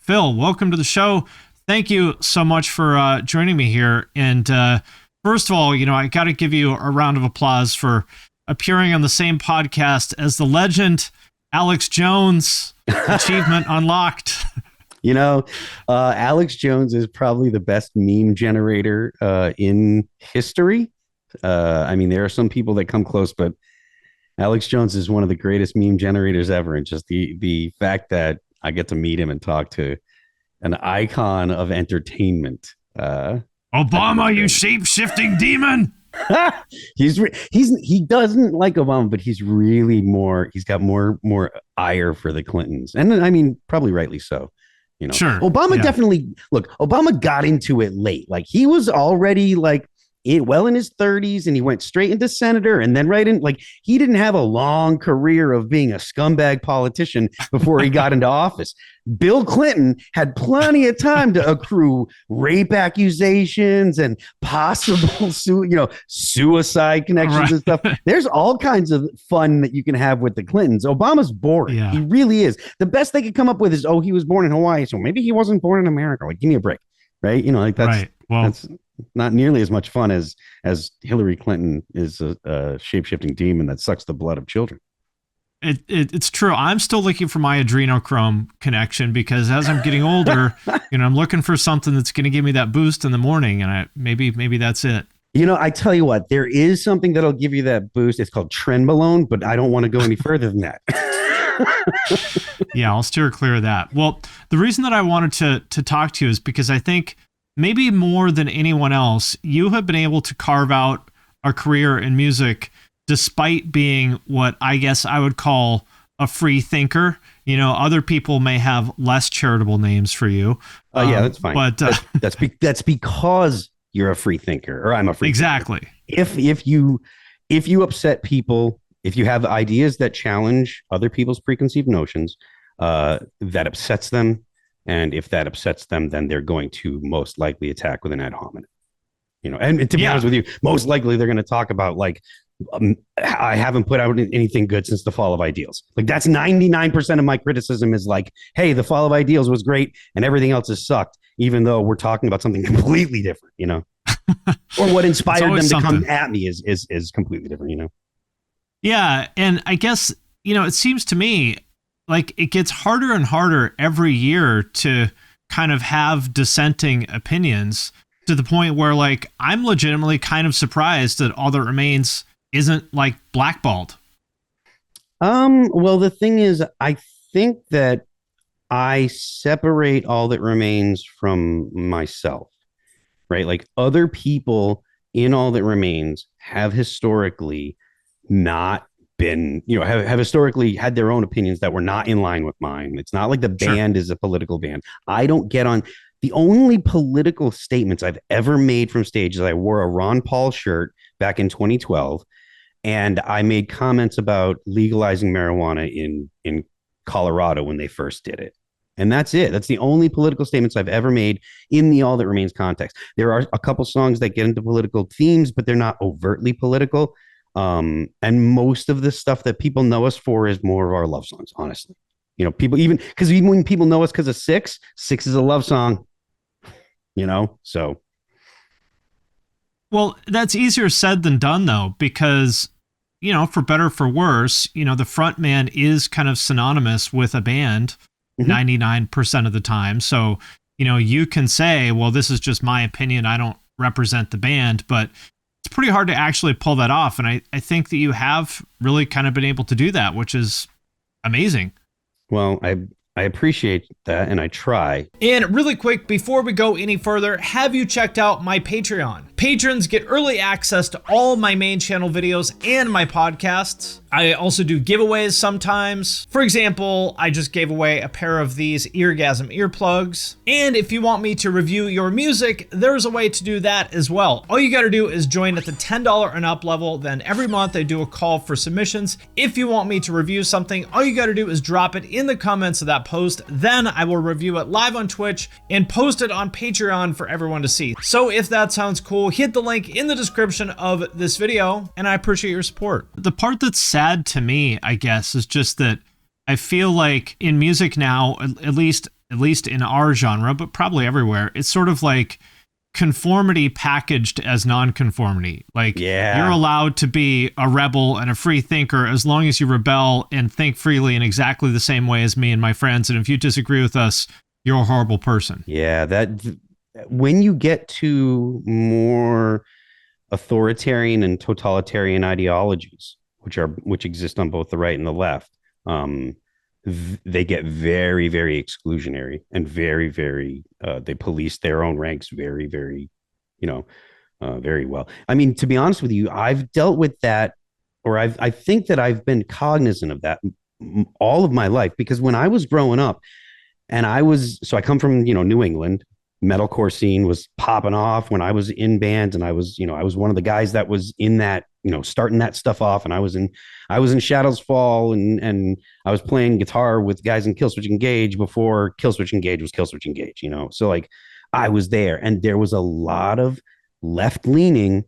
Phil, welcome to the show. Thank you so much for joining me here. And first of all, I got to give you a round of applause for appearing on the same podcast as the legend Alex Jones. Achievement unlocked. Alex Jones is probably the best meme generator in history. There are some people that come close, but Alex Jones is one of the greatest meme generators ever. And just the fact that I get to meet him and talk to an icon of entertainment. Obama, you shape-shifting demon. He doesn't like Obama, but he's got more ire for the Clintons. And probably rightly so. Sure. Obama Obama got into it late. Like he was already in his 30s, and he went straight into senator, and then he didn't have a long career of being a scumbag politician before he got into office. Bill Clinton had plenty of time to accrue rape accusations and possible suicide connections and stuff. There's all kinds of fun that you can have with the Clintons. Obama's boring. Yeah. He really is. The best they could come up with is, he was born in Hawaii, so maybe he wasn't born in America. Give me a break. Right? That's right. Well, that's not nearly as much fun as Hillary Clinton is a shape-shifting demon that sucks the blood of children. It's true. I'm still looking for my adrenochrome connection, because as I'm getting older, I'm looking for something that's going to give me that boost in the morning, and maybe that's it. I tell you what, there is something that'll give you that boost. It's called Trenbolone, but I don't want to go any further than that. Yeah, I'll steer clear of that. Well, the reason that I wanted to talk to you is because I think maybe more than anyone else, you have been able to carve out a career in music despite being what I guess I would call a free thinker. Other people may have less charitable names for you. Yeah, that's fine. But that's because you're a free thinker, or I'm a free exactly thinker. If you upset people, if you have ideas that challenge other people's preconceived notions, that upsets them. And if that upsets them, then they're going to most likely attack with an ad hominem. And to be honest with you, most likely they're going to talk about I haven't put out anything good since the fall of Ideals. That's 99% of my criticism is hey, the fall of Ideals was great and everything else has sucked, even though we're talking about something completely different, or what inspired them to come at me is completely different, Yeah. And I guess, it seems to me it gets harder and harder every year to kind of have dissenting opinions, to the point where I'm legitimately kind of surprised that All That Remains isn't blackballed. Well, the thing is, I think that I separate All That Remains from myself, right? Other people in All That Remains have historically not been, have historically had their own opinions that were not in line with mine. It's not like the band is a political band. I don't get on. The only political statements I've ever made from stage is I wore a Ron Paul shirt back in 2012, and I made comments about legalizing marijuana in Colorado when they first did it. And that's it. That's the only political statements I've ever made in the All That Remains context. There are a couple songs that get into political themes, but they're not overtly political. And most of the stuff that people know us for is more of our love songs, honestly. People even when people know us because of Six is a love song, so. Well, that's easier said than done, though, because, for better or for worse, the front man is kind of synonymous with a band 99% of the time. So, you can say, well, this is just my opinion. I don't represent the band, but it's pretty hard to actually pull that off. And I think that you have really kind of been able to do that, which is amazing. Well, I appreciate that, and I try. And really quick, before we go any further, have you checked out my Patreon? Patrons get early access to all my main channel videos and my podcasts. I also do giveaways sometimes. For example, I just gave away a pair of these Eargasm earplugs. And if you want me to review your music, there's a way to do that as well. All you gotta do is join at the $10 and up level. Then every month I do a call for submissions. If you want me to review something, all you gotta do is drop it in the comments of that post. Then I will review it live on Twitch and post it on Patreon for everyone to see. So if that sounds cool, hit the link in the description of this video, and I appreciate your support. The part that's sad to me, I guess, is just that I feel like in music now, at least at least in our genre, but probably everywhere, it's sort of like conformity packaged as non-conformity. Like, you're allowed to be a rebel and a free thinker as long as you rebel and think freely in exactly the same way as me and my friends. And if you disagree with us, you're a horrible person. Yeah, that when you get to more authoritarian and totalitarian ideologies, which exist on both the right and the left, they get very, very exclusionary and very, very they police their own ranks very, very, very well. I mean, to be honest with you, I've dealt with that, or I think that I've been cognizant of that all of my life, because when I was growing up, and I come from, New England. Metalcore scene was popping off when I was in bands, and I was one of the guys that was in that, starting that stuff off. And I was in Shadows Fall, and I was playing guitar with guys in Killswitch Engage before Killswitch Engage was Killswitch Engage, So like, I was there, and there was a lot of left-leaning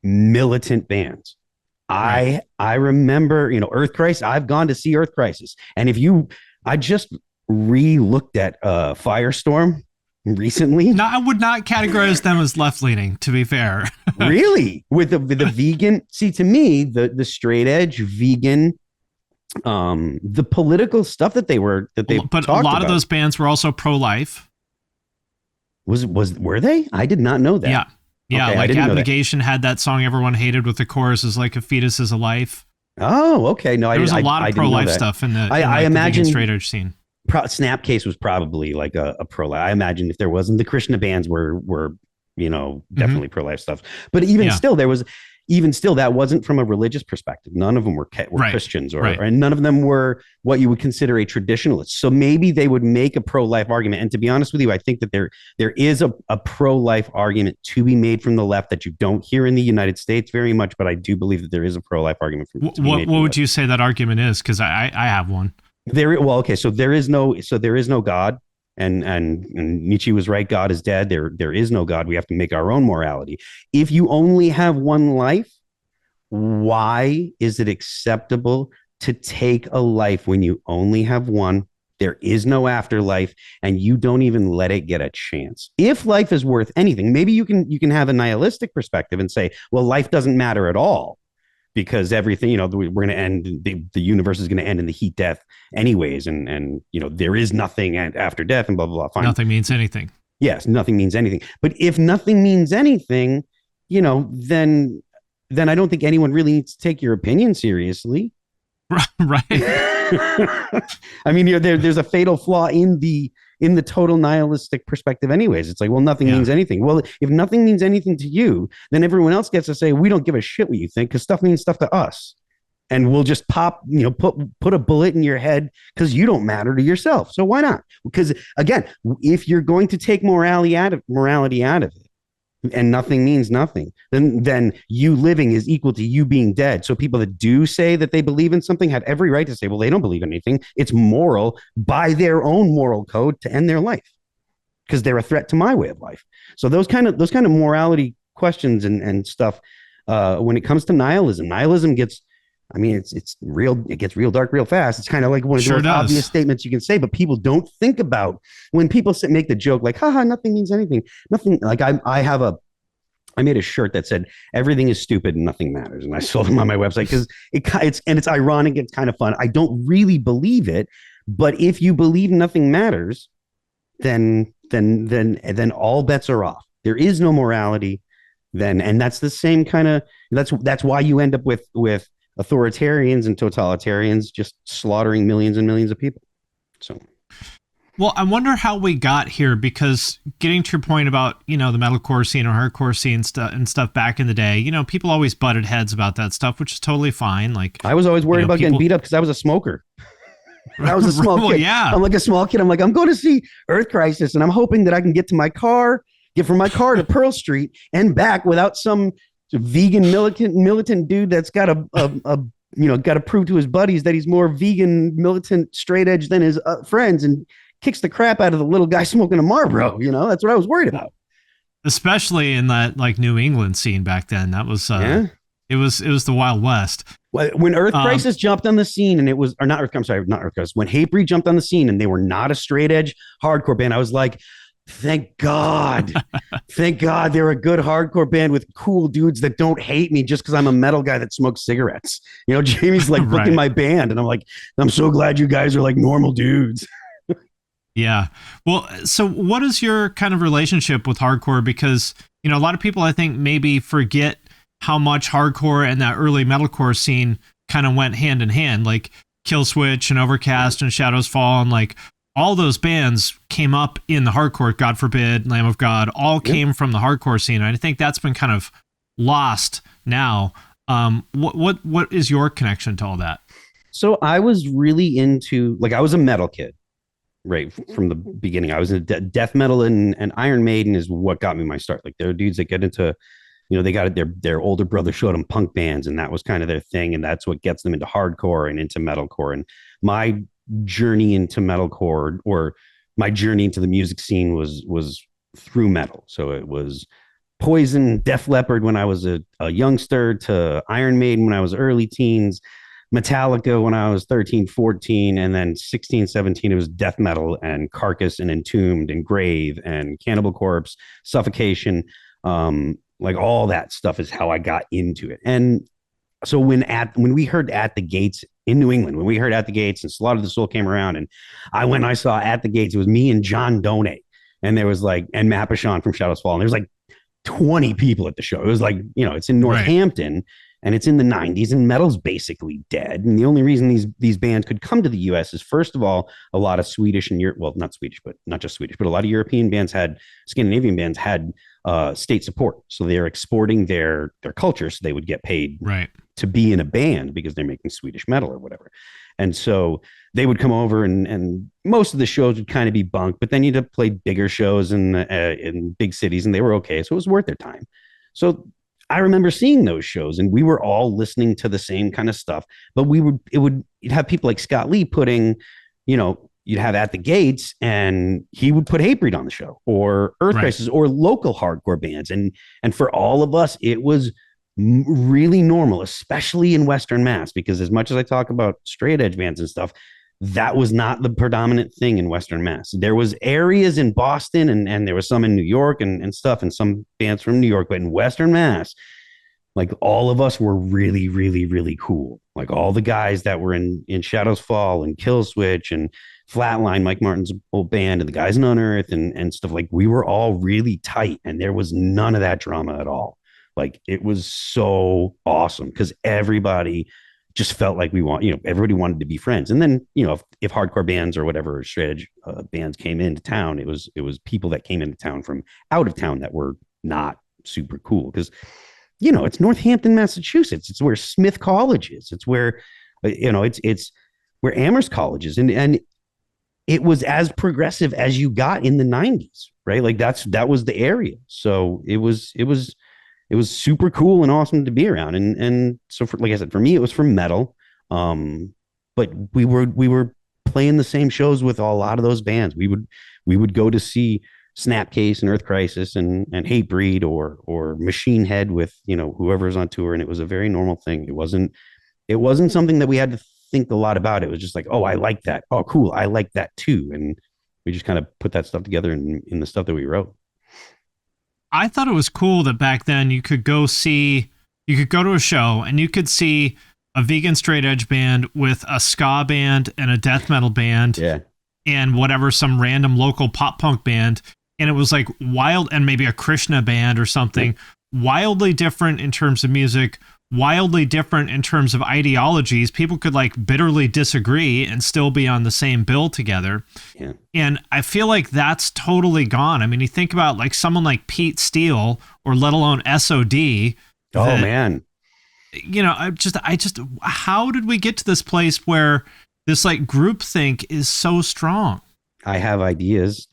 militant bands. Right. I remember, Earth Crisis. I've gone to see Earth Crisis, and I just re-looked at Firestorm recently. No, I would not categorize them as left-leaning, to be fair. Really? With the vegan, see, to me, the straight edge vegan, the political stuff that they but a lot of those bands were also pro-life. Were they? I did not know that. Yeah. Okay, like Abnegation had that song everyone hated with the chorus is like a fetus is a life. Oh, okay. No, there was a lot of pro-life stuff in the I imagine the straight edge scene. Snapcase was probably like a pro-life. I imagine if there wasn't, the Krishna bands were definitely pro-life stuff. But even still, that wasn't from a religious perspective. None of them were right. Christians, and none of them were what you would consider a traditionalist. So maybe they would make a pro-life argument. And to be honest with you, I think that there is a pro-life argument to be made from the left that you don't hear in the United States very much. But I do believe that there is a pro-life argument. What would you say that argument is? Because I have one. So there is no God, and Nietzsche was right. God is dead. There is no God. We have to make our own morality. If you only have one life, why is it acceptable to take a life when you only have one? There is no afterlife, and you don't even let it get a chance. If life is worth anything, maybe you can have a nihilistic perspective and say, well, life doesn't matter at all, because everything, we're going to end, the universe is going to end in the heat death anyways. And there is nothing after death and blah, blah, blah. Fine. Nothing means anything. Yes. Nothing means anything. But if nothing means anything, then I don't think anyone really needs to take your opinion seriously. Right. I mean, there's a fatal flaw in the total nihilistic perspective anyways. It's like, well, nothing means anything. Well, if nothing means anything to you, then everyone else gets to say, we don't give a shit what you think, because stuff means stuff to us. And we'll just put a bullet in your head because you don't matter to yourself. So why not? Because again, if you're going to take morality out of it, and nothing means nothing, then you living is equal to you being dead. So people that do say that they believe in something have every right to say, well, they don't believe in anything. It's moral by their own moral code to end their life because they're a threat to my way of life. So those kind of morality questions and stuff, when it comes to nihilism gets, it's real. It gets real dark real fast. It's kind of like one of the most obvious statements you can say, but people don't think about when people make the joke like, haha, nothing means anything. Nothing. Like I made a shirt that said everything is stupid and nothing matters, and I sold them on my website because it's ironic. It's kind of fun. I don't really believe it, but if you believe nothing matters, then all bets are off. There is no morality then, and that's the same kind of. That's why you end up with authoritarians and totalitarians just slaughtering millions and millions of people. So, well, I wonder how we got here, because getting to your point about, the metalcore scene or hardcore scene and stuff back in the day, people always butted heads about that stuff, which is totally fine. Like, I was always worried about getting beat up because I was a smoker. I was a small kid. Yeah. I'm like a small kid. I'm like, I'm going to see Earth Crisis, and I'm hoping that I can get from my car to Pearl Street and back without some vegan militant dude that's got got to prove to his buddies that he's more vegan militant straight edge than his friends, and kicks the crap out of the little guy smoking a Marlboro. That's what I was worried about, especially in that like New England scene back then. That was it was the Wild West. When Earth Um, Crisis jumped on the scene and it was, or not Earth, I'm sorry, not Earth Crisis, when Hatebreed jumped on the scene and they were not a straight edge hardcore band, I was like, thank God. Thank God they're a good hardcore band with cool dudes that don't hate me just because I'm a metal guy that smokes cigarettes. You know, Jamie's like booking right. my band, and I'm like, I'm so glad you guys are like normal dudes. Yeah. Well, so what is your kind of relationship with hardcore? Because, you know, a lot of people I think maybe forget how much hardcore and that early metalcore scene kind of went hand in hand. Like Killswitch and Overcast and Shadows Fall, and like all those bands came up in the hardcore, God Forbid, Lamb of God, all came from the hardcore scene. And I think that's been kind of lost now. What is your connection to all that? So I was really into, like, I was a metal kid right from the beginning. I was in death metal, and Iron Maiden is what got me my start. Like, there are dudes that get into, you know, they got it. Their older brother showed them punk bands, and that was kind of their thing, and that's what gets them into hardcore and into metalcore. And my journey into metalcore, or my journey into the music scene, was through metal. So it was Poison, Def Leppard when I was a youngster, to Iron Maiden when I was early teens, Metallica when I was 13, 14, and then 16, 17, it was death metal and Carcass and Entombed and Grave and Cannibal Corpse, Suffocation. Like, all that stuff is how I got into it. And so when we heard At the Gates in New England, when we heard At the Gates and Slaughter the Soul came around, and I went and I saw At the Gates, it was me and John Donay, and there was like, and Mapachon from Shadows Fall, and there was like 20 people at the show. It was like, you know, it's in Northampton, right, and it's in the 90s, and metal's basically dead. And the only reason these bands could come to the US is, first of all, a lot of Swedish and Europe, well, not Swedish, but not just Swedish, but a lot of European bands Scandinavian bands had state support. So they're exporting their culture, so they would get paid Right. to be in a band because they're making Swedish metal or whatever. And so they would come over, and most of the shows would kind of be bunk, but then you'd have to play bigger shows in big cities, and they were okay. So it was worth their time. So I remember seeing those shows, and we were all listening to the same kind of stuff, but you'd have people like Scott Lee putting, you know, you'd have At the Gates, and he would put Hatebreed on the show, or Earth Crisis, or local hardcore bands. And for all of us, it was really normal, especially in Western Mass, because as much as I talk about straight edge bands and stuff, that was not the predominant thing in Western Mass. There was areas in Boston, and there was some in New York and stuff, and some bands from New York, but in Western Mass, like, all of us were really, really, really cool. Like, all the guys that were in Shadows Fall and Killswitch and Flatline, Mike Martin's old band, and the guys in Unearth and stuff, like, we were all really tight, and there was none of that drama at all. Like, it was so awesome because everybody just felt like everybody wanted to be friends. And then, you know, if hardcore bands or whatever straight edge bands came into town, it was people that came into town from out of town that were not super cool, because, you know, it's Northampton, Massachusetts. It's where Smith College is. It's where, you know, it's where Amherst College is. And it was as progressive as you got in the 90s, right? Like, that was the area. So it was super cool and awesome to be around. And so, like I said, for me, it was from metal. But we were playing the same shows with a lot of those bands. We would go to see Snapcase and Earth Crisis and Hatebreed or Machine Head with, you know, whoever's on tour. And it was a very normal thing. It wasn't something that we had to think a lot about. It was just like, oh, I like that. Oh, cool. I like that too. And we just kind of put that stuff together in the stuff that we wrote. I thought it was cool that back then you could go to a show and you could see a vegan straight edge band with a ska band and a death metal band, yeah, and whatever, some random local pop punk band. And it was like wild, and maybe a Krishna band or something, wildly different in terms of music, wildly different in terms of ideologies. People could like bitterly disagree and still be on the same bill together. Yeah. And I feel like that's totally gone. I mean, you think about like someone like Pete Steele, or let alone SOD. Oh, man. You know, I just, how did we get to this place where this like groupthink is so strong? I have ideas.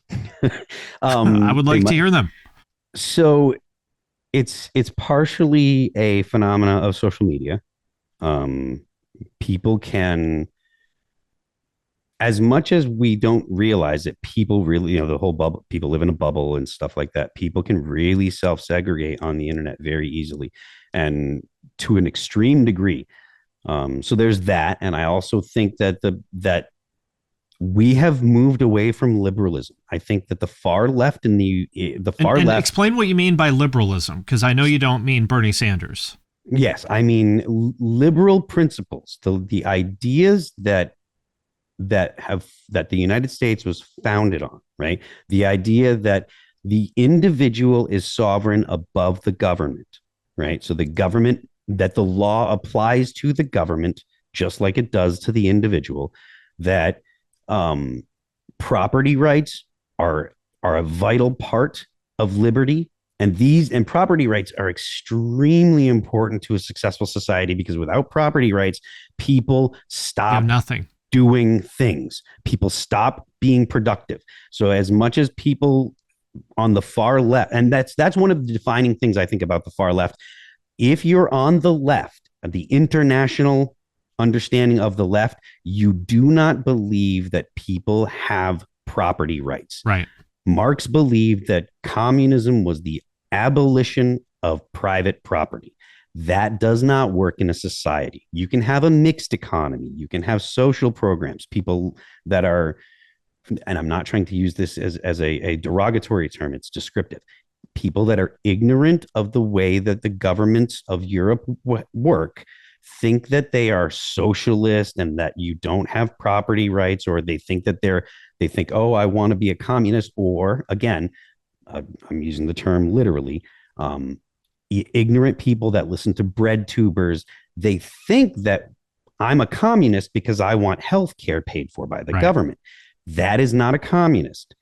I would like to hear them. So it's partially a phenomena of social media. People can, as much as we don't realize it, people really, you know, the whole bubble, people live in a bubble and stuff like that. People can really self-segregate on the internet very easily and to an extreme degree. So there's that, and I also think that that we have moved away from liberalism. I think that the far left and the far and left. Explain what you mean by liberalism, because I know you don't mean Bernie Sanders. Yes, I mean liberal principles, the ideas that the United States was founded on, right? The idea that the individual is sovereign above the government, right? So the government, that the law applies to the government just like it does to the individual, that property rights are a vital part of liberty. And property rights are extremely important to a successful society, because without property rights, people stop nothing doing things. People stop being productive. So as much as people on the far left, and that's one of the defining things I think about the far left. If you're on the left, the international understanding of the left, you do not believe that people have property rights. Right. Marx believed that communism was the abolition of private property. That does not work in a society. You can have a mixed economy. You can have social programs, people that are, and I'm not trying to use this as a derogatory term, it's descriptive. People that are ignorant of the way that the governments of Europe work think that they are socialist and that you don't have property rights, or they think that they think, oh, I want to be a communist, or again, I'm using the term literally, ignorant people that listen to bread tubers. They think that I'm a communist because I want health care paid for by the government. That is not a communist.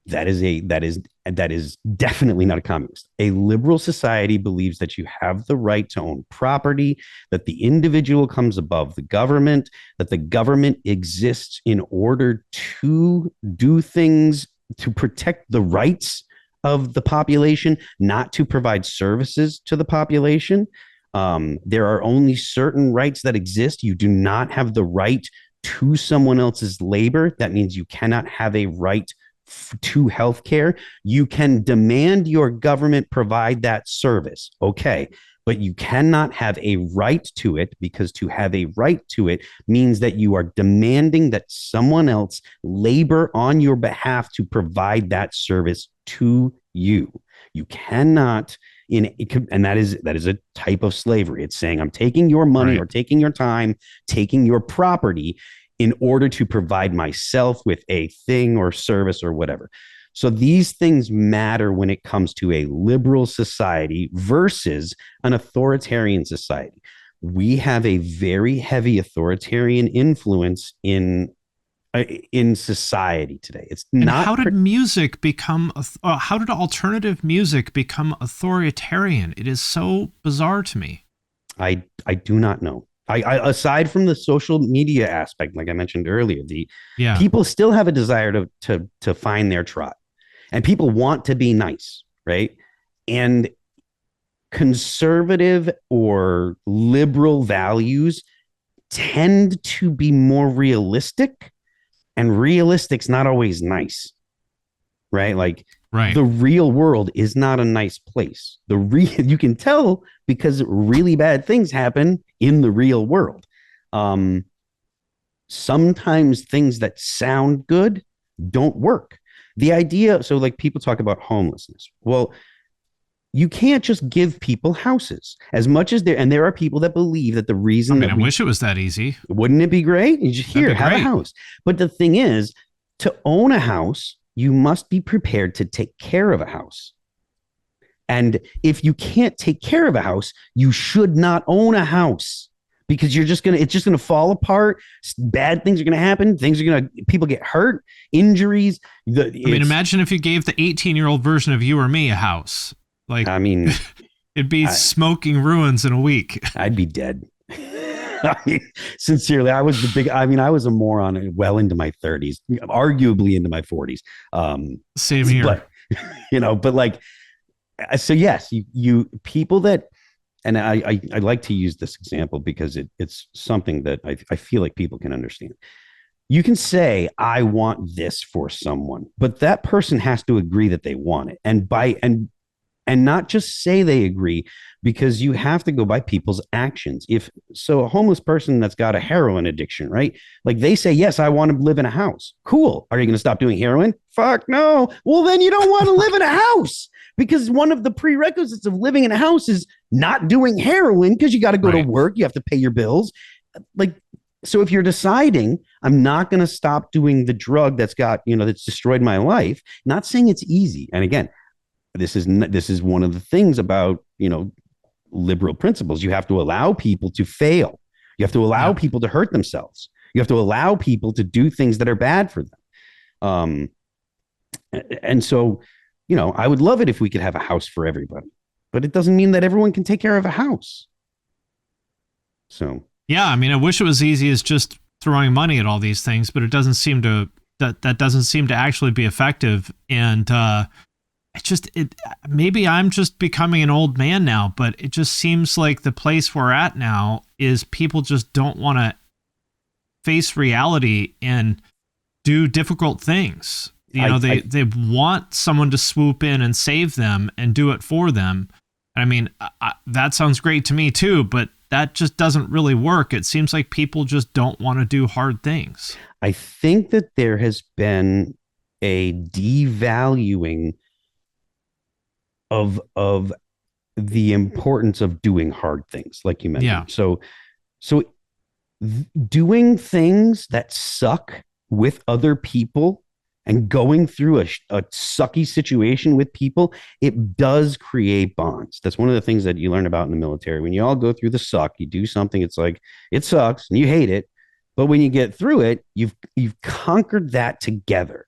That is definitely not a communist. A liberal society believes that you have the right to own property, that the individual comes above the government, that the government exists in order to do things to protect the rights of the population, not to provide services to the population. There are only certain rights that exist. You do not have the right to someone else's labor. That means you cannot have a right to healthcare. You can demand your government provide that service, okay, but you cannot have a right to it, because to have a right to it means that you are demanding that someone else labor on your behalf to provide that service to you. You cannot, and that is a type of slavery. It's saying I'm taking your money or taking your time, taking your property in order to provide myself with a thing or service or whatever. So these things matter when it comes to a liberal society versus an authoritarian society. We have a very heavy authoritarian influence in society today. It's and not. How did music become? How did alternative music become authoritarian? It is so bizarre to me. I do not know. I aside from the social media aspect, like I mentioned earlier, people still have a desire to find their tribe, and people want to be nice, right? And conservative or liberal values tend to be more realistic, and realistic's not always nice, right? Like the real world is not a nice place. You can tell because really bad things happen in the real world. Sometimes things that sound good don't work. The idea, so like people talk about homelessness. Well, you can't just give people houses as much as there are people that believe that the reason I wish it was that easy. Wouldn't it be great? You just have a house. But the thing is, to own a house, you must be prepared to take care of a house. And if you can't take care of a house, you should not own a house, because it's just gonna fall apart. Bad things are gonna happen. People get hurt, injuries. Imagine if you gave the 18-year-old version of you or me a house. Like, it'd be smoking ruins in a week. I'd be dead. Sincerely, I was a moron well into my 30s, arguably into my 40s. Same here. But like, so yes, you people that, and I like to use this example because it's something that I feel like people can understand. You can say, I want this for someone, but that person has to agree that they want it. And and not just say they agree, because you have to go by people's actions. If so, a homeless person that's got a heroin addiction, right? Like they say, yes, I want to live in a house. Cool. Are you going to stop doing heroin? Fuck no. Well, then you don't want to live in a house, because one of the prerequisites of living in a house is not doing heroin, because you got to go to work. You have to pay your bills. Like, so if you're deciding I'm not going to stop doing the drug that's got, that's destroyed my life, not saying it's easy. And again, this is one of the things about, liberal principles. You have to allow people to fail. You have to allow people to hurt themselves. You have to allow people to do things that are bad for them. And so, I would love it if we could have a house for everybody, but it doesn't mean that everyone can take care of a house. So, yeah, I mean, I wish it was easy as just throwing money at all these things, but it doesn't seem to, that doesn't seem to actually be effective. And, maybe I'm just becoming an old man now, but it just seems like the place we're at now is people just don't want to face reality and do difficult things. They want someone to swoop in and save them and do it for them. I mean, that sounds great to me too, but that just doesn't really work. It seems like people just don't want to do hard things. I think that there has been a devaluing of the importance of doing hard things, like you mentioned. Yeah. So doing things that suck with other people and going through a sucky situation with people, it does create bonds. That's one of the things that you learn about in the military. When you all go through the suck, you do something, it's like, it sucks and you hate it. But when you get through it, you've conquered that together.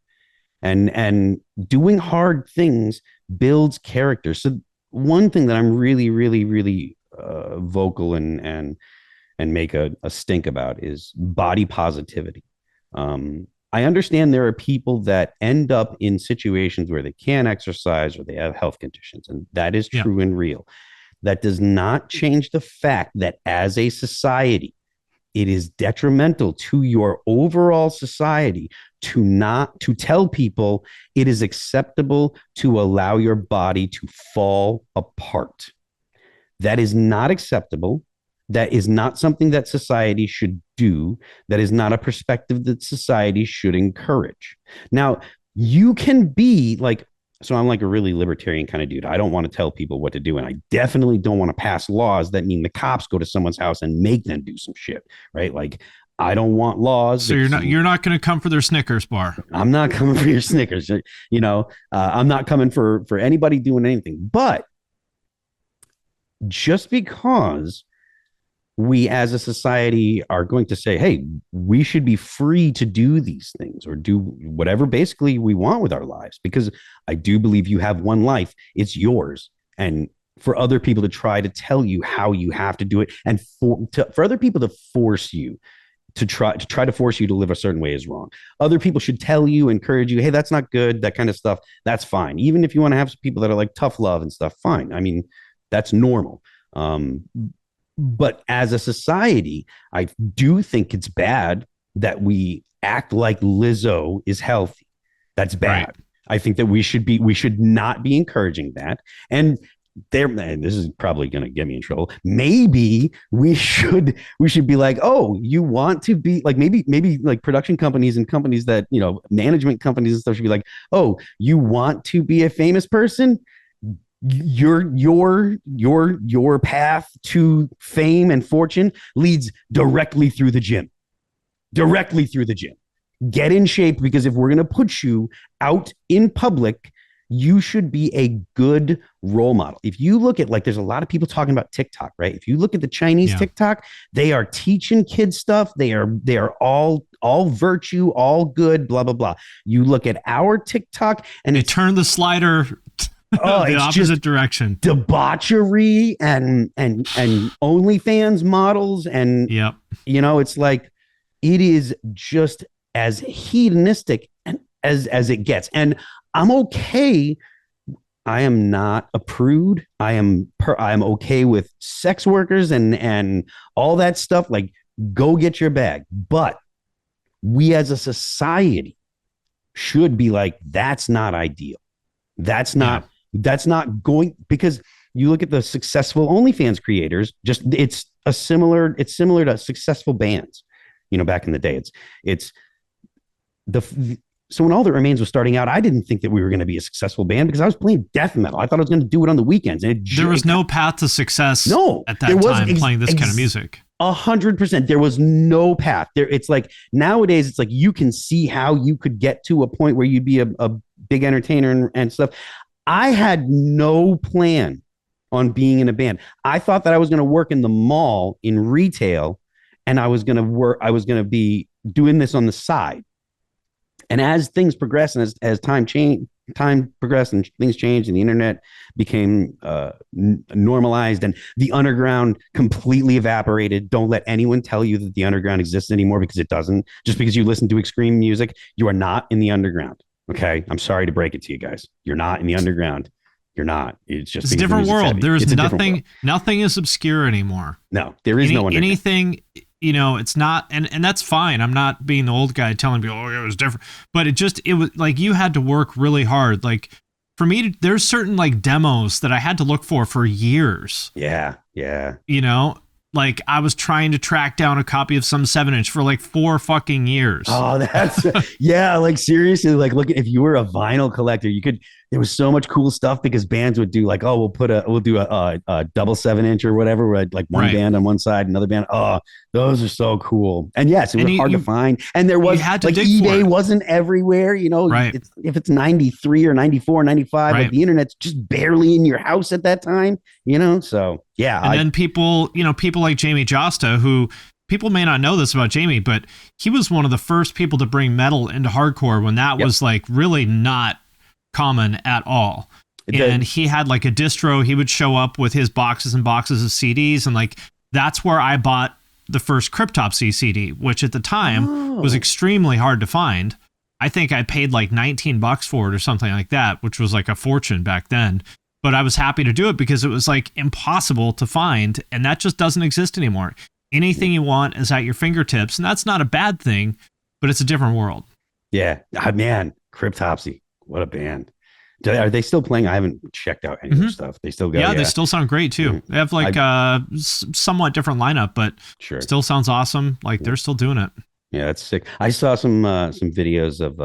And doing hard things builds character. So one thing that I'm really, really, really vocal and make a stink about is body positivity. I understand there are people that end up in situations where they can't exercise or they have health conditions, and that is true and real. That does not change the fact that as a society, it is detrimental to your overall society to tell people it is acceptable to allow your body to fall apart. That is not acceptable. That is not something that society should do. That is not a perspective that society should encourage. Now, you can be like, so I'm like a really libertarian kind of dude. I don't want to tell people what to do. And I definitely don't want to pass laws that mean the cops go to someone's house and make them do some shit, right? Like, I don't want laws. So you're not going to come for their Snickers bar. I'm not coming for your Snickers. I'm not coming for anybody doing anything. But just because we as a society are going to say, hey, we should be free to do these things or do whatever basically we want with our lives, because I do believe you have one life, it's yours. And for other people to try to tell you how you have to do it, and for other people to force you to try to force you to live a certain way is wrong. Other people should tell you, encourage you, hey, that's not good, that kind of stuff. That's fine. Even if you want to have some people that are like tough love and stuff, fine. I mean, that's normal. But as a society, I do think it's bad that we act like Lizzo is healthy. That's bad. Right. I think that we should not be encouraging that. And this is probably going to get me in trouble. Maybe we should be like, oh, you want to be like, maybe like production companies and companies that, management companies and stuff should be like, oh, you want to be a famous person? Your path to fame and fortune leads directly through the gym. Get in shape, because if we're going to put you out in public, you should be a good role model. If you look at, like, there's a lot of people talking about TikTok, right? If you look at the Chinese TikTok, they are teaching kids stuff. They are all virtue, all good, blah, blah, blah. You look at our TikTok and they turn the slider the opposite direction. Debauchery and OnlyFans models. And, it's like, it is just as hedonistic as it gets. And I'm okay. I am not a prude. I am okay with sex workers and all that stuff. Like, go get your bag. But we as a society should be like, that's not ideal. That's not That's not going, because you look at the successful OnlyFans creators, just it's similar to successful bands, back in the day. It's the so when All That Remains was starting out, I didn't think that we were going to be a successful band because I was playing death metal. I thought I was going to do it on the weekends. And there was no path to success at that time playing this kind of music. 100%. There was no path there. It's like nowadays, it's like you can see how you could get to a point where you'd be a big entertainer and stuff. I had no plan on being in a band. I thought that I was going to work in the mall in retail, and I was going to be doing this on the side. And as things progress and as time progressed and things changed and the internet became normalized and the underground completely evaporated. Don't let anyone tell you that the underground exists anymore, because it doesn't. Just because you listen to extreme music, you are not in the underground. Okay. I'm sorry to break it to you guys. You're not in the underground. You're not. It's a different world. There is nothing is obscure anymore. No, there is no underground. Anything. It's not, and that's fine. I'm not being the old guy telling people, oh, it was different, but it was like you had to work really hard. Like for me, there's certain like demos that I had to look for years. Yeah. Like I was trying to track down a copy of some 7-inch for like 4 fucking years. Oh, that's yeah. Like seriously, like look, if you were a vinyl collector, there was so much cool stuff because bands would do like, oh, we'll do a double 7-inch or whatever, where like one band on one side, another band. Oh, those are so cool. And yes, it was hard to find. And there was like eBay wasn't everywhere, Right. If it's 93 or 94, 95, like the internet's just barely in your house at that time, so yeah. And then people like Jamie Josta, who people may not know this about Jamie, but he was one of the first people to bring metal into hardcore when that was like really not common at all. And he had like a distro. He would show up with his boxes and boxes of CDs, and like that's where I bought the first Cryptopsy CD, which at the time was extremely hard to find. I think I paid like $19 for it or something like that, which was like a fortune back then. But I was happy to do it because it was like impossible to find, and that just doesn't exist anymore. Anything you want is at your fingertips, and that's not a bad thing, but it's a different world. Yeah, man, Cryptopsy, what a band. Are they still playing? I haven't checked out any of their stuff. They still go. Yeah, they still sound great too. They have like somewhat different lineup, but still sounds awesome. Like they're still doing it. Yeah, that's sick. I saw some videos of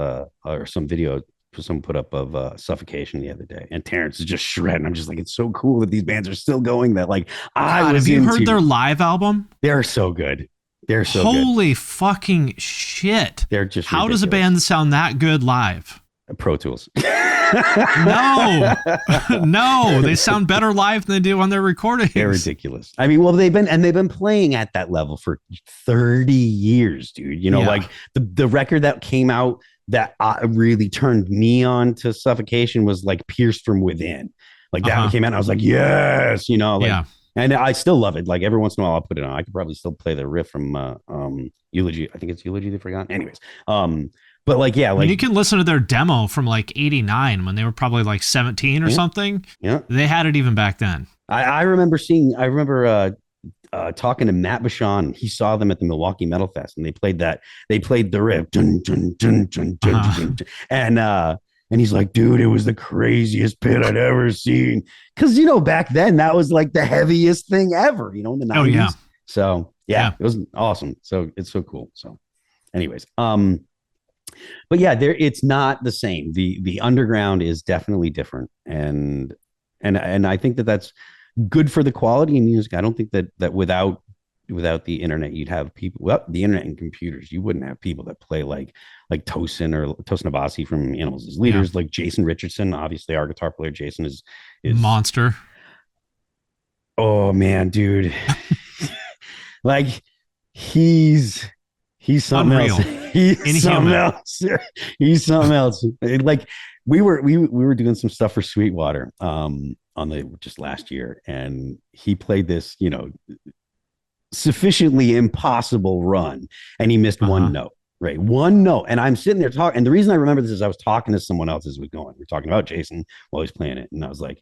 or some video someone put up of Suffocation the other day, and Terrence is just shredding. I'm just like, it's so cool that these bands are still going. That like have you heard their live album? They're so good. They're so holy fucking shit. They're just how ridiculous. Does a band sound that good live? Pro Tools. No, they sound better live than they do on their recordings. They're ridiculous. I mean, well, they've been playing at that level for 30 years, dude. Like the record that came out that really turned me on to Suffocation was like Pierced from Within. Like that one came out and I was like, yes, and I still love it. Like every once in a while I'll put it on. I could probably still play the riff from Eulogy. I think it's Eulogy They've Forgotten. Anyways, but like, yeah, like you can listen to their demo from like 89 when they were probably like 17 or something. Yeah. They had it even back then. I remember talking to Matt Bashan. He saw them at the Milwaukee Metal Fest and they played the riff. Dun, dun, dun, dun, dun, dun, and he's like, dude, it was the craziest pit I'd ever seen. Cause back then that was like the heaviest thing ever, in the 90s. Oh, yeah. So yeah, it was awesome. So it's so cool. So anyways, but yeah, it's not the same. The underground is definitely different, and I think that that's good for the quality of music. I don't think that without the internet, you'd have people. Well, the internet and computers, you wouldn't have people that play like Tosin or Tosin Abasi from Animals as Leaders, like Jason Richardson. Obviously, our guitar player Jason is monster. Oh man, dude, like he's something unreal. Else. He's something else. He's something else. Like we were doing some stuff for Sweetwater on the just last year, and he played this, sufficiently impossible run, and he missed one note. Right, one note. And I'm sitting there talking, and the reason I remember this is I was talking to someone else as we were going. We're talking about Jason while he's playing it, and I was like,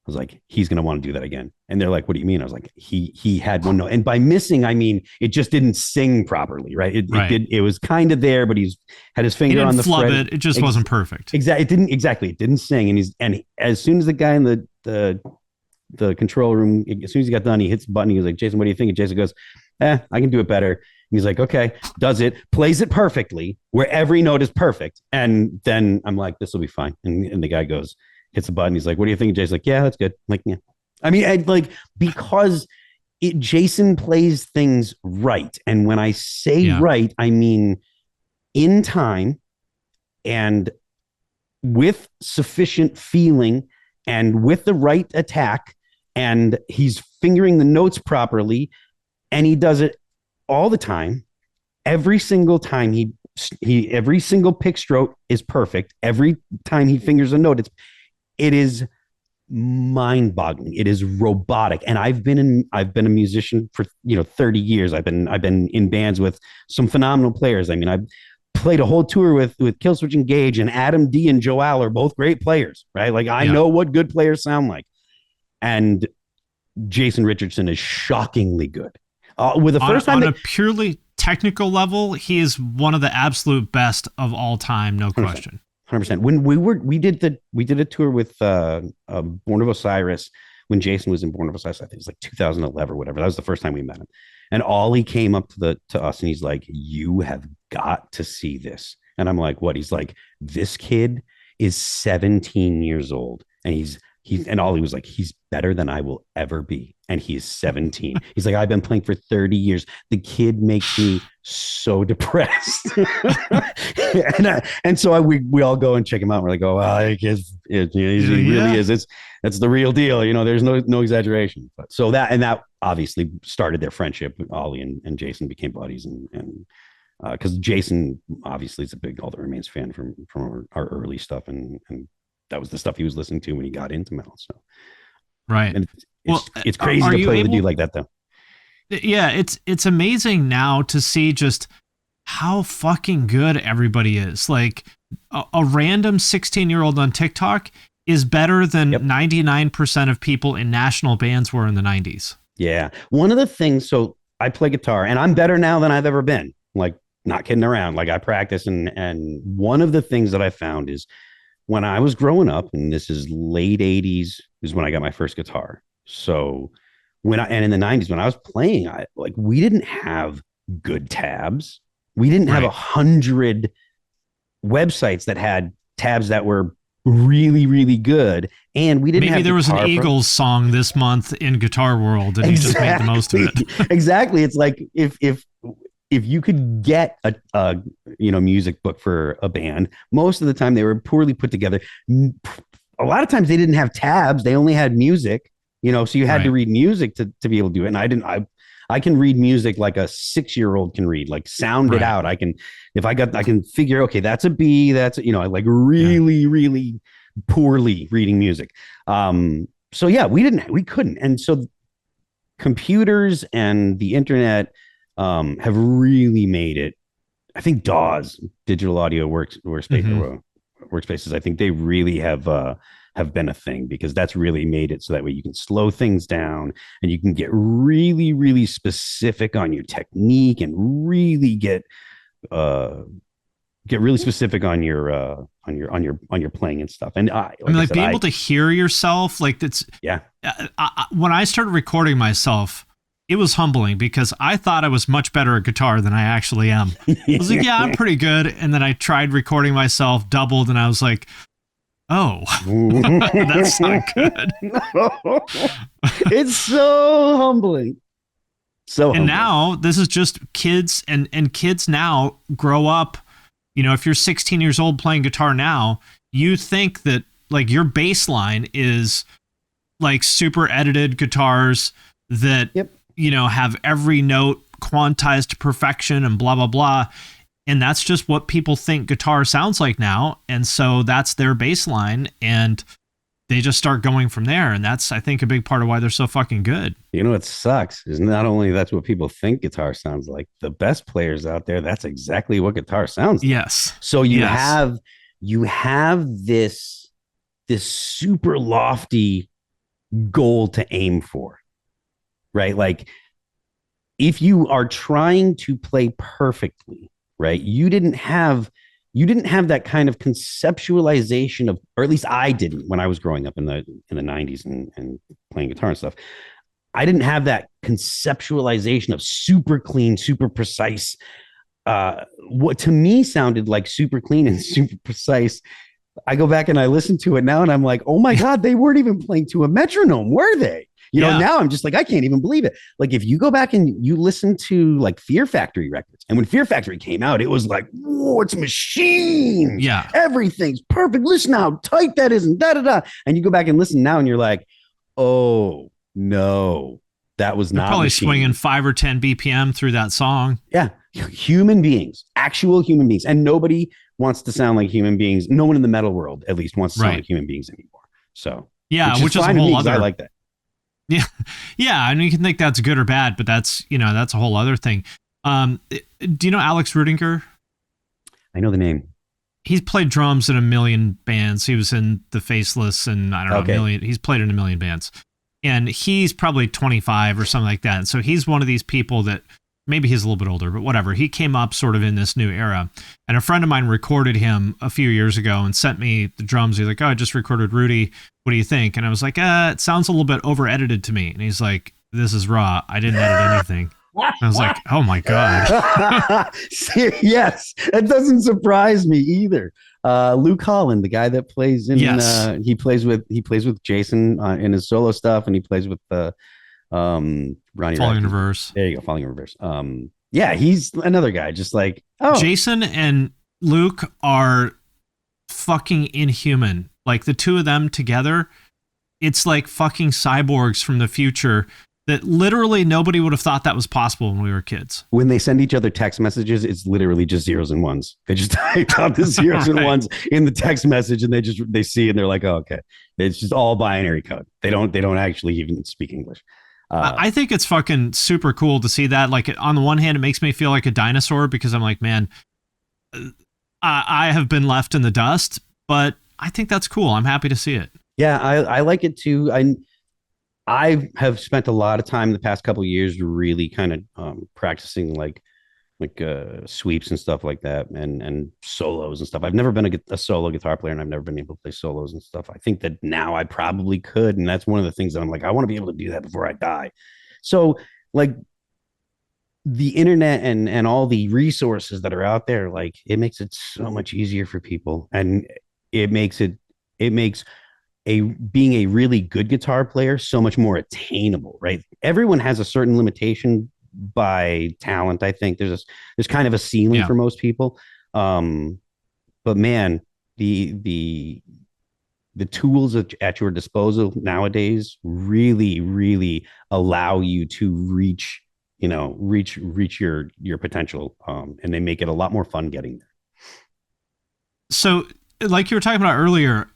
was like, he's going to want to do that again. And they're like, what do you mean? I was like, he had one note. And by missing, I mean, it just didn't sing properly, right? It was kind of there, but he's had his finger on the flub fret. it just wasn't perfect. Exactly. It didn't sing. And as soon as the guy in the control room, as soon as he got done, he hits the button. He was like, Jason, what do you think? And Jason goes, I can do it better. And he's like, okay, does it, plays it perfectly, where every note is perfect. And then I'm like, this will be fine. And the guy goes, hits the button. He's like, what do you think? And Jason's like, yeah, that's good. I'm like, yeah. I mean, because Jason plays things right. And when I say right, I mean in time and with sufficient feeling and with the right attack, and he's fingering the notes properly, and he does it all the time. Every single time every single pick stroke is perfect. Every time he fingers a note, it is mind-boggling. It is robotic. And I've been a musician for 30 years. I've been in bands with some phenomenal players. I mean, I've played a whole tour with Killswitch Engage, and Adam D and Joe Al are both great players, right? Like I know what good players sound like. And Jason Richardson is shockingly good. With the first time on a purely technical level, he is one of the absolute best of all time, no question. 100%. When we did a tour with Born of Osiris, when Jason was in Born of Osiris, I think it was like 2011 or whatever. That was the first time we met him. And Ollie came up to us and he's like, you have got to see this. And I'm like, what? He's like, this kid is 17 years old. And and Ollie was like, he's better than I will ever be. And he is 17. He's like, I've been playing for 30 years. The kid makes me so depressed. and so we all go and check him out. We're like, oh, well, he really is. That's the real deal. There's no exaggeration. But so that obviously started their friendship. Ollie and Jason became buddies, and because Jason obviously is a big All That Remains fan from our early stuff, and that was the stuff he was listening to when he got into metal. So, right. And it's crazy to play with a dude like that, though. Yeah, it's amazing now to see just how fucking good everybody is. Like a random 16-year-old on TikTok is better than 99% of people in national bands were in the 90s. Yeah. One of the things, so I play guitar and I'm better now than I've ever been. Like, not kidding around. Like, I practice, and one of the things that I found is when I was growing up, and this is late 80s, is when I got my first guitar. So and in the 90s, when I was playing, we didn't have good tabs. We didn't have 100 websites that had tabs that were really, really good. And we didn't have there was an Eagles song this month in Guitar World, and you just made the most of it. Exactly. It's like if you could get a music book for a band, most of the time they were poorly put together. A lot of times they didn't have tabs. They only had music, so you had to read music to be able to do it. And I can read music like a 6-year-old can read, like sound it out. I can figure, okay, that's a B, that's, really, really poorly reading music. So yeah, we couldn't. And so computers and the internet have really made it. I think DAWs, digital audio workspaces, I think they really have been a thing, because that's really made it so that way you can slow things down and you can get really, really specific on your technique, and really get really specific on your playing and stuff. And being able to hear yourself, like that's when I started recording myself, it was humbling, because I thought I was much better at guitar than I actually am. I was like, I'm pretty good. And then I tried recording myself, doubled, and I was like, oh, that's not good. It's so humbling. And now this is just kids, and kids now grow up. If you're 16 years old playing guitar now, you think that like your bass line is like super edited guitars that have every note quantized to perfection and blah, blah, blah. And that's just what people think guitar sounds like now. And so that's their bass line, and they just start going from there. And that's, I think, a big part of why they're so fucking good. What sucks is not only that's what people think guitar sounds like, the best players out there, that's exactly what guitar sounds like. Yes. So you have this super lofty goal to aim for, right? Like if you are trying to play perfectly, right? You didn't have that kind of conceptualization of, or at least I didn't when I was growing up in the 90s and playing guitar and stuff. I didn't have that conceptualization of super clean, super precise. What to me sounded like super clean and super precise. I go back and I listen to it now and I'm like, oh my God, they weren't even playing to a metronome, were they? You know, now I'm just like, I can't even believe it. Like if you go back and you listen to like Fear Factory records, and when Fear Factory came out, it was like, whoa, it's machine. Yeah. Everything's perfect. Listen how tight that is and da-da-da. And you go back and listen now and you're like, oh no, that was not probably machine. Swinging 5 or 10 BPM through that song. Yeah. Human beings, actual human beings. And nobody wants to sound like human beings. No one in the metal world, at least, wants to sound like human beings anymore. So, yeah, which is a whole other. I like that. Yeah. Yeah. I mean, you can think that's good or bad, but that's a whole other thing. Do you know Alex Rudinger? I know the name. He's played drums in a million bands. He was in the Faceless and I don't know, a million. He's played in a million bands. And he's probably 25 or something like that. And so he's one of these people that maybe he's a little bit older, but whatever. He came up sort of in this new era. And a friend of mine recorded him a few years ago and sent me the drums. He's like, oh, I just recorded Rudy. What do you think? And I was like, it sounds a little bit over edited to me. And he's like, this is raw. I didn't edit anything. I was like, oh my God. Yes, that doesn't surprise me either. Luke Holland, the guy that plays in, he plays with Jason in his solo stuff, and he plays with Ronnie Falling in Reverse. There you go, Falling in Reverse. Yeah, he's another guy, just like Jason and Luke are fucking inhuman. Like the two of them together, it's like fucking cyborgs from the future that literally nobody would have thought that was possible when we were kids. When they send each other text messages, it's literally just zeros and ones. They just type out the zeros and ones in the text message, and they see and they're like, oh, okay. It's just all binary code. They don't actually even speak English. I think it's fucking super cool to see that. Like on the one hand, it makes me feel like a dinosaur because I'm like, man, I have been left in the dust, but I think that's cool. I'm happy to see it. Yeah, I like it too. I have spent a lot of time the past couple of years really kind of practicing like sweeps and stuff like that, and solos and stuff. I've never been a solo guitar player, and I've never been able to play solos and stuff. I think that now I probably could, and that's one of the things that I'm like, I want to be able to do that before I die. So like the internet and all the resources that are out there, like it makes it so much easier for people, and it makes being a really good guitar player so much more attainable, right? Everyone has a certain limitation by talent. I think there's kind of a ceiling for most people. But man, the tools at your disposal nowadays really, really allow you to reach your potential. And they make it a lot more fun getting there. So like you were talking about earlier,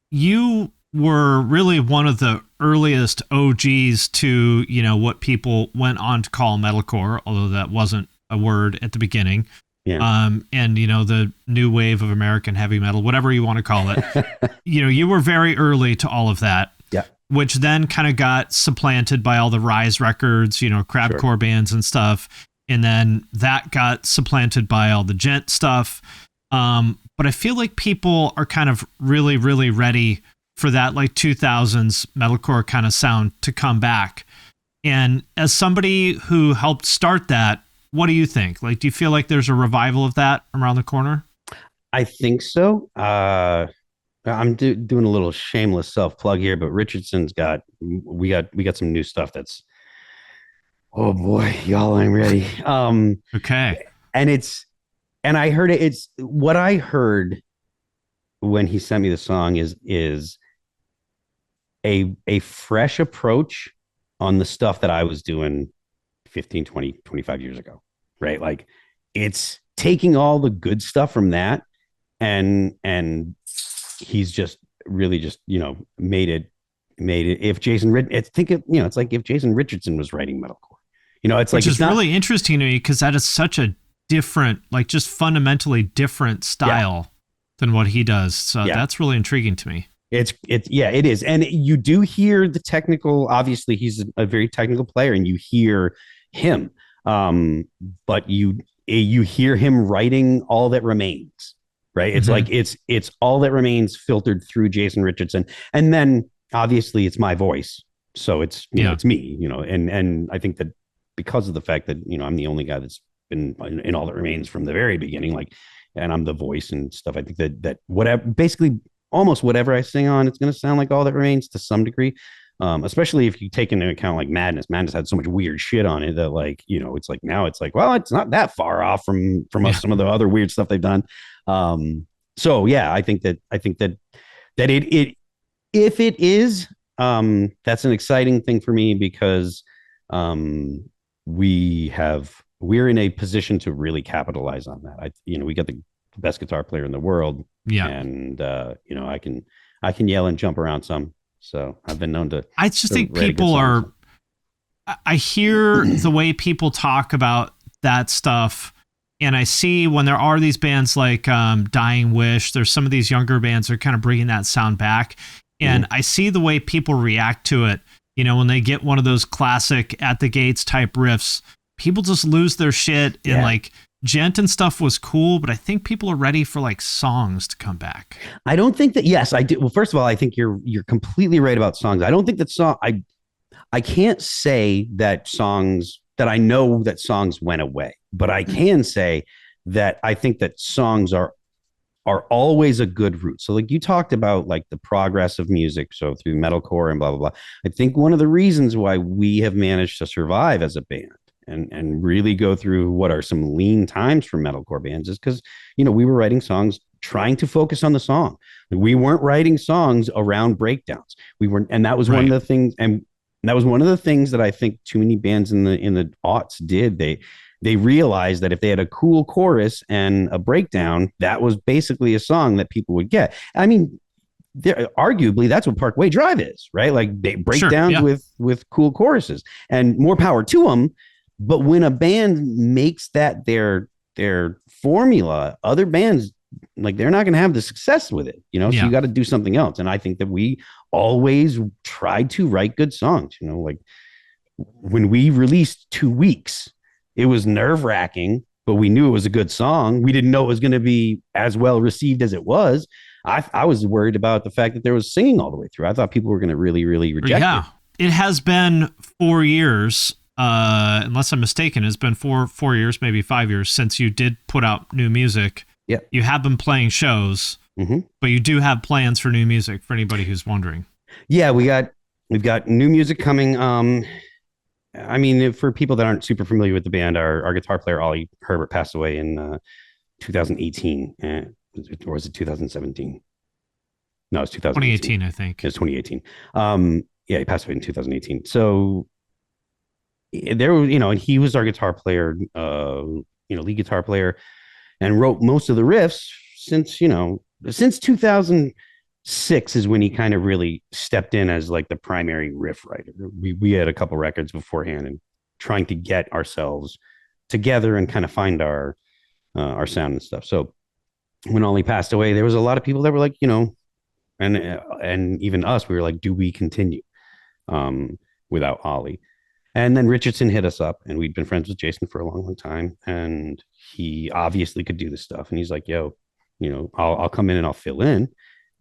you were really one of the earliest OGs to, what people went on to call metalcore, although that wasn't a word at the beginning. Yeah. And, the new wave of American heavy metal, whatever you want to call it, you were very early to all of that. Yeah. Which then kind of got supplanted by all the Rise records, crabcore bands and stuff. And then that got supplanted by all the gent stuff. But I feel like people are kind of really, really ready for that like 2000s metalcore kind of sound to come back. And as somebody who helped start that, what do you think? Like, do you feel like there's a revival of that around the corner? I think so. I'm doing a little shameless self plug here, but Richardson's we got some new stuff that's, oh boy, y'all, I'm ready. Okay. And I heard it's what I heard when he sent me the song is a fresh approach on the stuff that I was doing 15, 20, 25 years ago, right? Like it's taking all the good stuff from that and he's just really just, made it if Jason, it's like if Jason Richardson was writing metalcore, it's like, which is really interesting to me because that is such a different, like just fundamentally different style than what he does. So that's really intriguing to me. Yeah, it is. And you do hear the technical, obviously he's a very technical player and you hear him. But you hear him writing All That Remains, right? It's like it's All That Remains filtered through Jason Richardson. And then obviously it's my voice. So it's, you know, it's me, you know, and I think that because of the fact that, you know, I'm the only guy that's been in All That Remains from the very beginning, like, and I'm the voice and stuff. I think that whatever, basically almost whatever I sing on, it's going to sound like All That Remains to some degree. Especially if you take into account like Madness had so much weird shit on it that, like, you know, it's like now it's like, well, it's not that far off from some of the other weird stuff they've done. So yeah, I think that it if it is, that's an exciting thing for me because we're in a position to really capitalize on that. We got the best guitar player in the world. Yeah. And you know, I can yell and jump around some. So I've been known to. I just think people are. I hear the way people talk about that stuff, and I see when there are these bands like Dying Wish. There's some of these younger bands that are kind of bringing that sound back, and I see the way people react to it. You know, when they get one of those classic At the Gates type riffs, people just lose their shit. And like Gent and stuff was cool, but I think people are ready for like songs to come back. I don't think that. Yes, I do. Well, first of all, I think you're completely right about songs. I don't think that I can't say that I know that songs went away, but I can say that I think that songs are always a good route. So like you talked about like the progress of music, so through metalcore and blah blah blah. I think one of the reasons why we have managed to survive as a band and really go through what are some lean times for metalcore bands is because, you know, we were writing songs trying to focus on the song. We weren't writing songs around breakdowns. We weren't, and that was one of the things, and that was one of the things that I think too many bands in the aughts did. They realized that if they had a cool chorus and a breakdown, that was basically a song that people would get. I mean, arguably that's what Parkway Drive is, right? Like they breakdowns with cool choruses, and more power to them. But when a band makes that their formula, other bands, like, they're not going to have the success with it, you know? So you got to do something else. And I think that we always tried to write good songs, you know, like when we released 2 Weeks, it was nerve wracking, but we knew it was a good song. We didn't know it was going to be as well received as it was. I was worried about the fact that there was singing all the way through. I thought people were going to really, really reject it. It has been 4 years. Unless I'm mistaken, it's been four years, maybe 5 years since you did put out new music. Yeah. You have been playing shows, but you do have plans for new music for anybody who's wondering. Yeah, we've got new music coming. I mean, for people that aren't super familiar with the band, our guitar player, Ollie Herbert, passed away in 2018. Or was it 2017? No, it's 2018, I think. It's 2018. Yeah, he passed away in 2018. So there was, you know, and he was our guitar player, lead guitar player, and wrote most of the riffs since 2006 is when he kind of really stepped in as like the primary riff writer. We had a couple records beforehand and trying to get ourselves together and kind of find our sound and stuff. So when Ollie passed away, there was a lot of people that were like, you know, and even us, we were like, do we continue without Ollie? And then Richardson hit us up, and we'd been friends with Jason for a long, long time. And he obviously could do this stuff. And he's like, yo, you know, I'll come in and I'll fill in.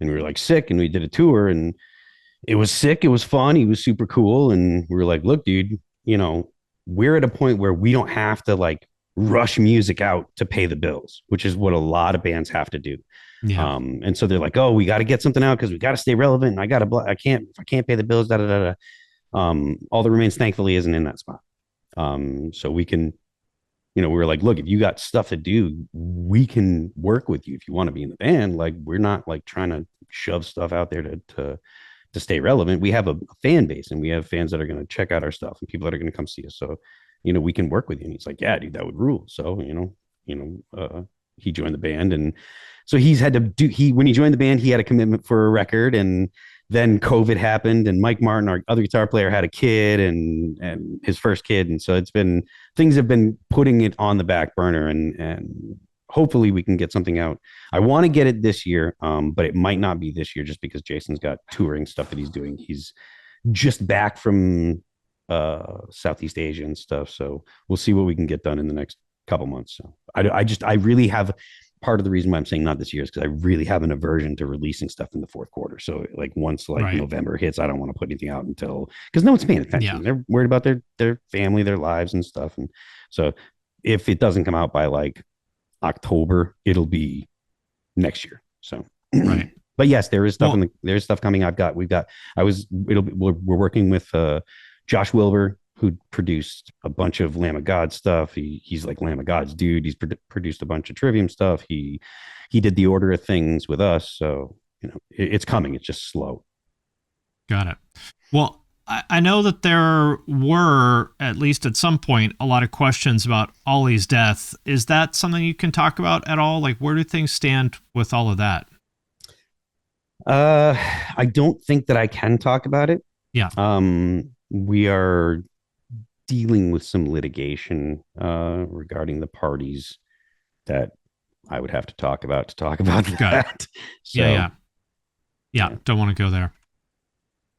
And we were like sick, and we did a tour, and it was sick. It was fun. He was super cool. And we were like, look, dude, you know, we're at a point where we don't have to like rush music out to pay the bills, which is what a lot of bands have to do. Yeah. And so they're like, oh, we got to get something out because we got to stay relevant. And if I can't pay the bills, da da da da. All That Remains, thankfully, isn't in that spot. So we can, you know, we were like, look, if you got stuff to do, we can work with you if you want to be in the band. Like, we're not like trying to shove stuff out there to stay relevant. We have a fan base, and we have fans that are going to check out our stuff and people that are going to come see us. So, you know, we can work with you. And he's like, yeah, dude, that would rule. So, he joined the band, and so he's had to when he joined the band, he had a commitment for a record, and then COVID happened, and Mike Martin, our other guitar player, had a kid and his first kid. And so things have been putting it on the back burner. And hopefully we can get something out. I want to get it this year, but it might not be this year just because Jason's got touring stuff that he's doing. He's just back from Southeast Asia and stuff. So we'll see what we can get done in the next couple months. So I really have, part of the reason why I'm saying not this year is because I really have an aversion to releasing stuff in the fourth quarter. So like once November hits, I don't want to put anything out until, because no one's paying attention. Yeah. They're worried about their family, their lives and stuff. And so if it doesn't come out by like October, it'll be next year. So right. But yes, there is stuff there's stuff coming. We're working with Josh Wilbur, who produced a bunch of Lamb of God stuff. He's like Lamb of God's dude. He's produced a bunch of Trivium stuff. He did the Order of Things with us. So, it's coming. It's just slow. Got it. Well, I know that there were, at least at some point, a lot of questions about Ollie's death. Is that something you can talk about at all? Like, where do things stand with all of that? I don't think that I can talk about it. Yeah. We are dealing with some litigation regarding the parties that I would have to talk about that. So, yeah. Don't want to go there.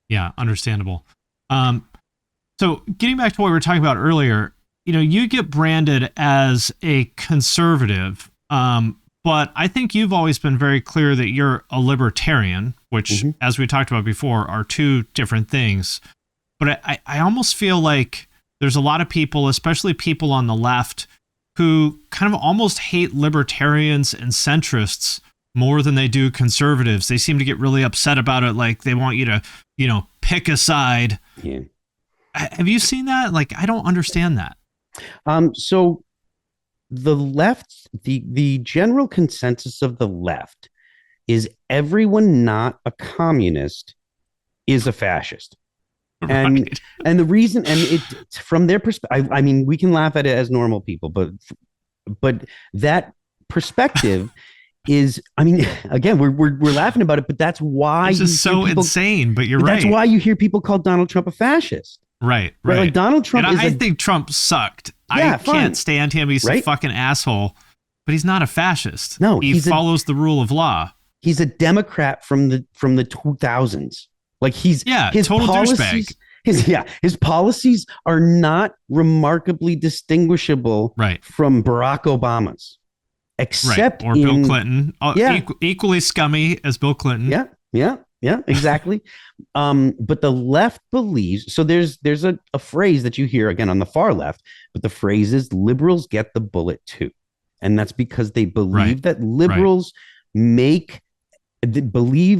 Yeah, understandable. So getting back to what we were talking about earlier, you get branded as a conservative, but I think you've always been very clear that you're a libertarian, which, as we talked about before, are two different things. But I almost feel like there's a lot of people, especially people on the left, who kind of almost hate libertarians and centrists more than they do conservatives. They seem to get really upset about it. Like they want you to, pick a side. Yeah. Have you seen that? Like, I don't understand that. So the left, the general consensus of the left is everyone not a communist is a fascist. And Right. and the reason, and it from their perspective, I mean, we can laugh at it as normal people, but that perspective is, I mean, again, we're laughing about it, but that's why it's just so insane. But you're right. That's why you hear people call Donald Trump a fascist. Right. Like Donald Trump. And I think Trump sucked. Yeah, I can't stand him. He's a fucking asshole. But he's not a fascist. No, he follows the rule of law. He's a Democrat from the 2000s. Like his total policies, douchebag. His policies are not remarkably distinguishable from Barack Obama's, except or Bill Clinton. Equally scummy as Bill Clinton. Yeah, exactly. But the left believes, so there's a phrase that you hear again on the far left, but the phrase is liberals get the bullet too. And that's because they believe that liberals believe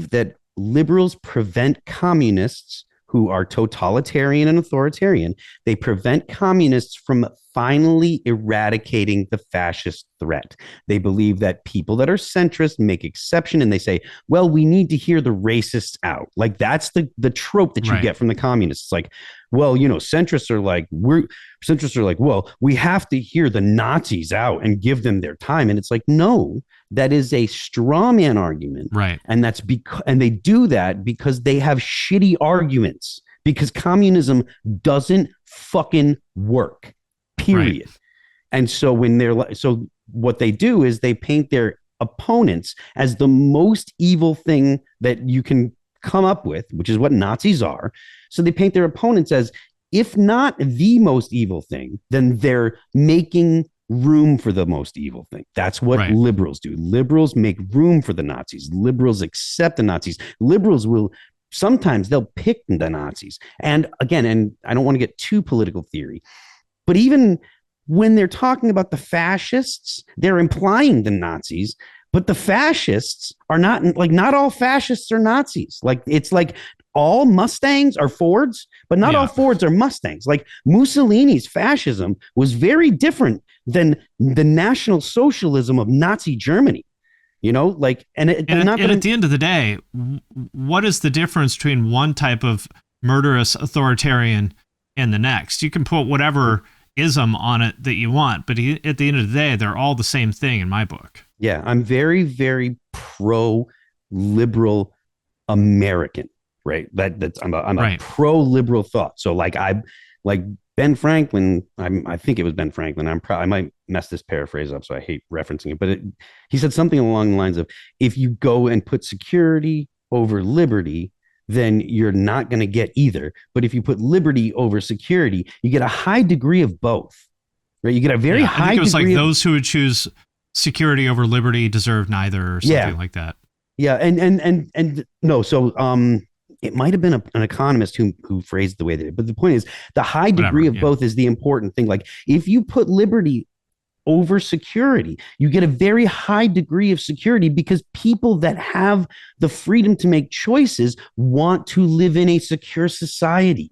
that liberals prevent communists who are totalitarian and authoritarian. They prevent communists from finally eradicating the fascist threat. They believe that people that are centrist make exception and they say, well, we need to hear the racists out. Like that's the trope that you get from the communists. It's like, well, centrists are like, well, we have to hear the Nazis out and give them their time. And it's like, no, that is a straw man argument. Right. And that's and they do that because they have shitty arguments, because communism doesn't fucking work, period. Right. And so what they do is they paint their opponents as the most evil thing that you can come up with, which is what Nazis are. So they paint their opponents as, if not the most evil thing, then they're making room for the most evil thing. That's what liberals do. Liberals make room for the Nazis. Liberals accept the Nazis. Liberals will sometimes they'll pick the Nazis. And again, and I don't want to get too political theory, but even when they're talking about the fascists, they're implying the Nazis. But the fascists are not all fascists are Nazis. Like it's like all Mustangs are Fords, but not all Fords are Mustangs. Like Mussolini's fascism was very different than the National Socialism of Nazi Germany. And at the end of the day, what is the difference between one type of murderous authoritarian and the next? You can put whatever ism on it that you want, but at the end of the day, they're all the same thing in my book. Yeah, I'm very, very pro-liberal American, right? I'm a pro-liberal thought. So like Like Ben Franklin, I think it was Ben Franklin. I might mess this paraphrase up, so I hate referencing it. But he said something along the lines of, if you go and put security over liberty, then you're not going to get either. But if you put liberty over security, you get a high degree of both, right? You get a very high. I think it was like those who would choose security over liberty deserve neither, or something like that. Yeah, and no, so it might have been an economist who phrased it the way they did. But the point is, the high degree of both is the important thing. Like, if you put liberty over security, you get a very high degree of security, because people that have the freedom to make choices want to live in a secure society.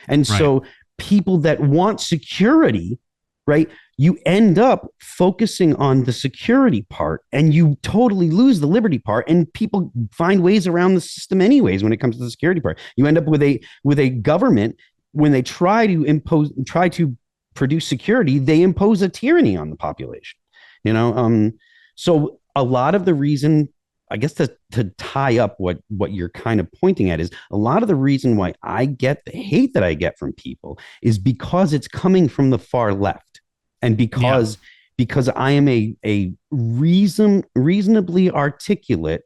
And so people that want security, right, you end up focusing on the security part, and you totally lose the liberty part, and people find ways around the system anyways when it comes to the security part. You end up with a government, when they try to produce security, they impose a tyranny on the population, so a lot of the reason, I guess, to tie up what you're kind of pointing at, is a lot of the reason why I get the hate that I get from people is because it's coming from the far left, and because I am a reasonably articulate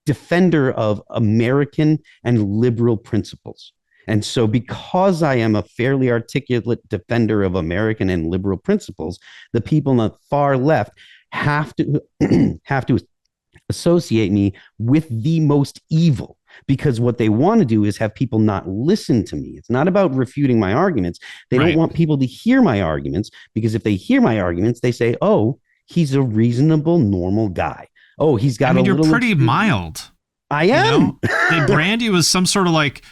defender of American and liberal principles. And so, because I am a fairly articulate defender of American and liberal principles, the people on the far left have to associate me with the most evil, because what they want to do is have people not listen to me. It's not about refuting my arguments. They don't want people to hear my arguments, because if they hear my arguments, they say, "Oh, he's a reasonable, normal guy. Oh, he's got a little." You're pretty mild. I am. They brand you as some sort of like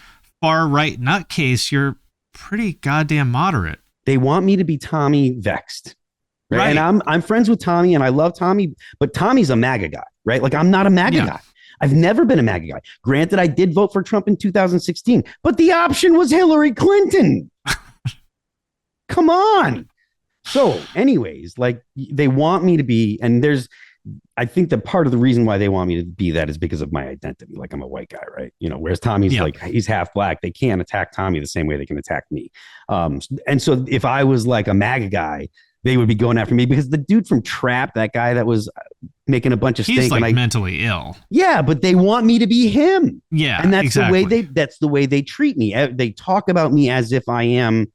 far right nutcase. You're pretty goddamn moderate. They want me to be Tommy Vexed, right? And I'm friends with Tommy, and I love Tommy, but Tommy's a MAGA guy, right? Like, I'm not a MAGA guy. I've never been a MAGA guy. Granted, I did vote for Trump in 2016, but the option was Hillary Clinton. Come on. So, anyways, like, they want me to be, and I think that part of the reason why they want me to be that is because of my identity. Like, I'm a white guy, right? Whereas Tommy's like, he's half black. They can't attack Tommy the same way they can attack me. And so if I was like a MAGA guy, they would be going after me, because the dude from Trap, that guy that was making a bunch of he's like mentally ill. Yeah, but they want me to be him. Yeah, and that's the way they treat me. They talk about me as if I am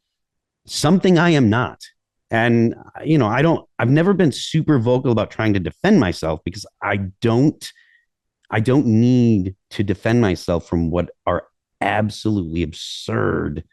something I am not. And, I've never been super vocal about trying to defend myself, because I don't need to defend myself from what are absolutely absurd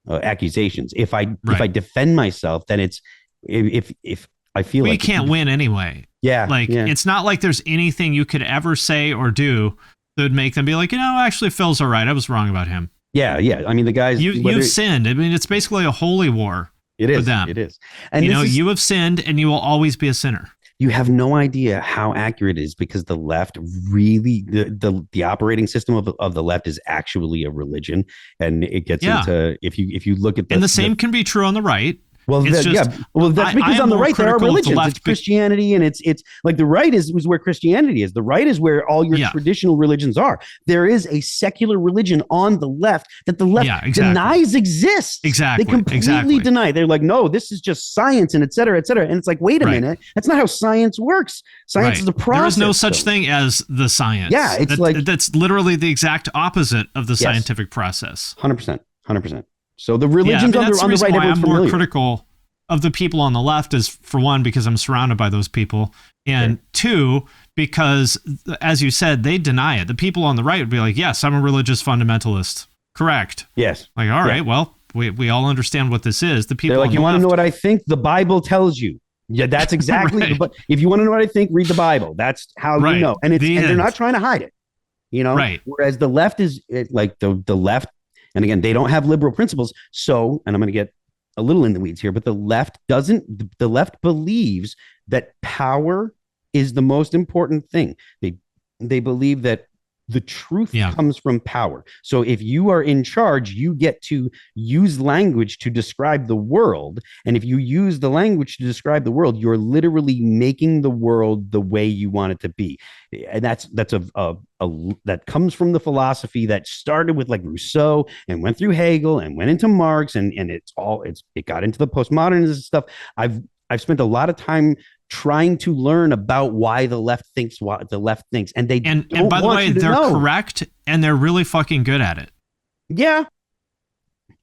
accusations. If I defend myself, then it's, if I feel like you can't win anyway. Yeah. It's not like there's anything you could ever say or do that would make them be like, actually Phil's all right. I was wrong about him. Yeah. I mean, the guys, you've sinned. I mean, it's basically a holy war. It is. For them. It is. And you have sinned, and you will always be a sinner. You have no idea how accurate it is, because the left really, the operating system of the left is actually a religion, and it gets into, if you look at and the same can be true on the right. Well, that's because on the right there are religions. It's Christianity, and it's like the right is where Christianity is. The right is where all your traditional religions are. There is a secular religion on the left that the left denies exists. Exactly. They completely deny. They're like, no, this is just science, and et cetera, et cetera. And it's like, wait a minute, that's not how science works. Science is a process. There is no such thing as the science. Yeah, that's literally the exact opposite of the scientific process. 100%. So the religions on the right, everyone's familiar. I'm more critical of the people on the left is, for one, because I'm surrounded by those people, and two, because, as you said, they deny it. The people on the right would be like, yes, I'm a religious fundamentalist. Correct. Yes. Like, all right, well, we all understand what this is. The people They're like, you want to know what I think? The Bible tells you. Yeah, that's exactly. But if you want to know what I think, read the Bible. That's how you know. And they're not trying to hide it. Right. Whereas the left is like the left. And again, they don't have liberal principles. So, and I'm going to get a little in the weeds here, but the left believes that power is the most important thing. They believe that The truth Yeah. comes from power. So if you are in charge, you get to use language to describe the world. And if you use the language to describe the world, you're literally making the world the way you want it to be. And that's that comes from the philosophy that started with like Rousseau and went through Hegel and went into Marx, and it got into the postmodernism stuff. I've spent a lot of time trying to learn about why the left thinks what the left thinks, and they and by the way, they're correct, and they're really fucking good at it. Yeah.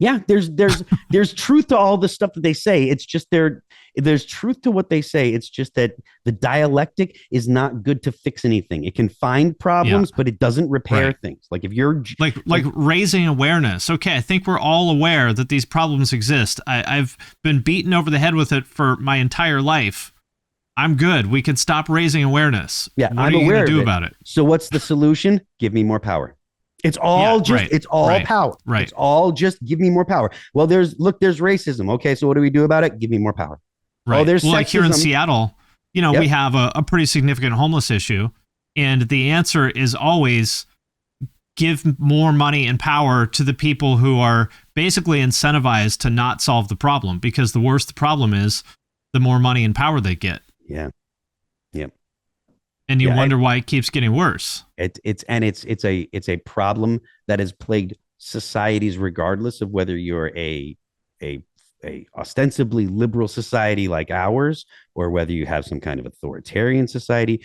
There's truth to all the stuff that they say. It's just there's truth to what they say. It's just that the dialectic is not good to fix anything. It can find problems, but it doesn't repair things. Like if you're like raising awareness. Okay, I think we're all aware that these problems exist. I've been beaten over the head with it for my entire life. I'm good. We can stop raising awareness. Yeah, what are you going to do about it? So what's the solution? Give me more power. It's all it's all power. Right. It's all just give me more power. Well, there's racism. Okay, so what do we do about it? Give me more power. Right. Oh, there's sexism. Like here in Seattle, we have a pretty significant homeless issue, and the answer is always give more money and power to the people who are basically incentivized to not solve the problem, because the worse the problem is, the more money and power they get. Yeah. Yep. And you wonder why it keeps getting worse. It's a problem that has plagued societies, regardless of whether you're a ostensibly liberal society like ours, or whether you have some kind of authoritarian society.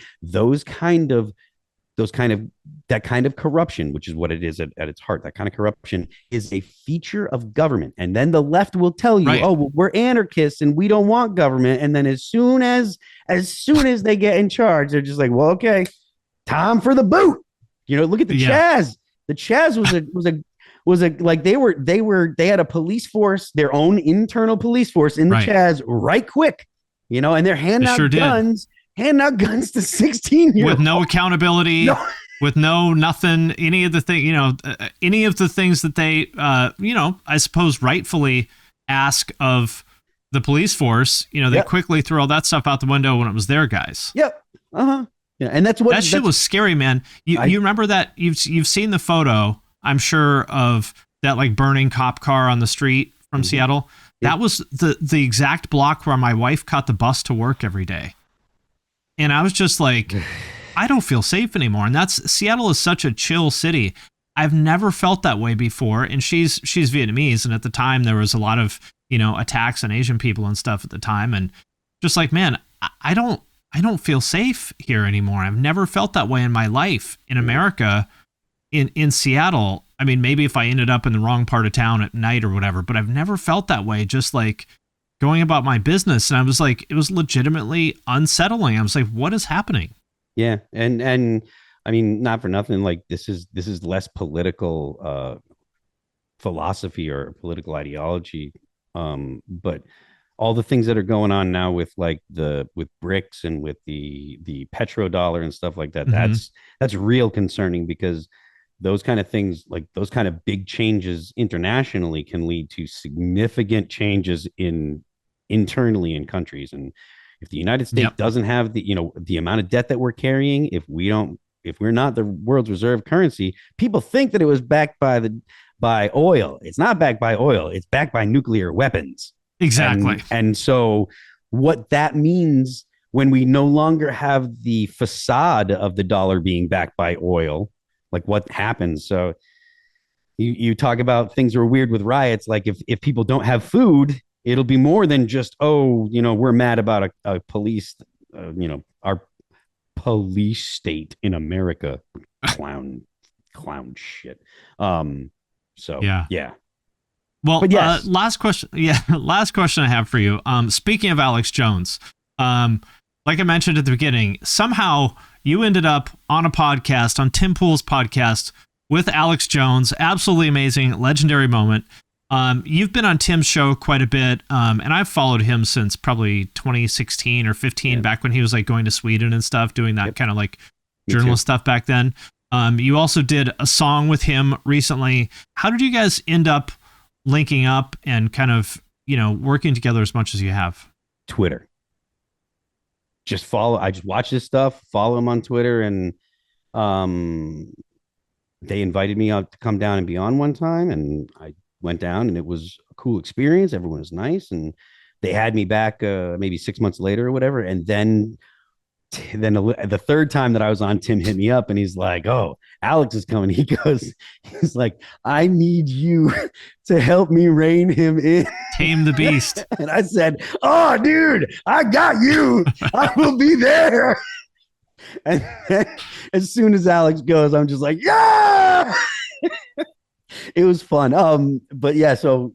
That kind of corruption, which is what it is at its heart, that kind of corruption is a feature of government. And then the left will tell you, oh, well, we're anarchists and we don't want government. And then as soon as they get in charge, they're just like, well, okay, time for the boot. Look at the Chaz. The Chaz they had a police force, their own internal police force in the Chaz right quick, and they're handing out guns. Handing out guns to 16-year-olds with no accountability, with nothing, any of the things that they, I suppose rightfully ask of the police force. They quickly threw all that stuff out the window when it was their guys. Yep. Yeah, and that shit was scary, man. You remember that? You've seen the photo, I'm sure, of that like burning cop car on the street from Seattle. That was the exact block where my wife caught the bus to work every day. And I was just like, I don't feel safe anymore. And Seattle is such a chill city. I've never felt that way before. And she's Vietnamese. And at the time there was a lot of, attacks on Asian people and stuff at the time. And just like, man, I don't feel safe here anymore. I've never felt that way in my life in America, in Seattle. I mean, maybe if I ended up in the wrong part of town at night or whatever, but I've never felt that way. Just like going about my business, and I was like, it was legitimately unsettling. I was like, what is happening? Yeah, and I mean, not for nothing, like this is less political philosophy or political ideology, but all the things that are going on now with with BRICS and with the petrodollar and stuff like that, that's real concerning, because those kind of things, like those kind of big changes internationally, can lead to significant changes internally in countries. And if the United States doesn't have the amount of debt that we're carrying, if we're not the world's reserve currency, people think that it was backed by oil. It's not backed by oil. It's backed by nuclear weapons. Exactly. And so what that means when we no longer have the facade of the dollar being backed by oil, like what happens? So you talk about things are weird with riots. Like if people don't have food, it'll be more than just, we're mad about a police, our police state in America, clown shit. So yeah. Well, yes. Last question. Yeah, last question I have for you. Speaking of Alex Jones, like I mentioned at the beginning, somehow you ended up on a podcast, on Tim Pool's podcast with Alex Jones. Absolutely amazing, legendary moment. You've been on Tim's show quite a bit, and I've followed him since probably 2016 or 15, back when he was like going to Sweden and stuff, doing that kind of like journalist stuff back then. You also did a song with him recently. How did you guys end up linking up and kind of, working together as much as you have? Twitter. I just watch this stuff, follow him on Twitter, and they invited me out to come down and be on one time, and I went down, and it was a cool experience. Everyone was nice, and they had me back maybe 6 months later or whatever. And then the third time that I was on, Tim hit me up and he's like, "Oh, Alex is coming." He's like, "I need you to help me rein him in, tame the beast." And I said, "Oh, dude, I got you. I will be there." And then, as soon as Alex goes, I'm just like, "Yeah!" It was fun. But yeah, so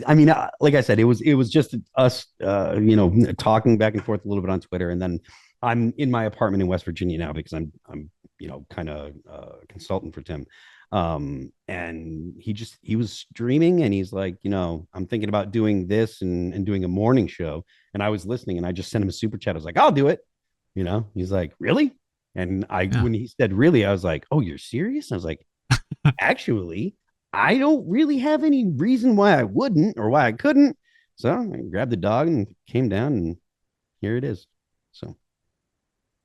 I mean, like I said, it was just us, talking back and forth a little bit on Twitter, and then I'm in my apartment in West Virginia now because I'm kind of a consultant for Tim. And he was streaming, and he's like, I'm thinking about doing this and doing a morning show. And I was listening, and I just sent him a super chat. I was like, "I'll do it." He's like, "Really?" And when he said "really," I was like, "Oh, you're serious?" I was like, "Actually, I don't really have any reason why I wouldn't or why I couldn't." So I grabbed the dog and came down, and here it is. So.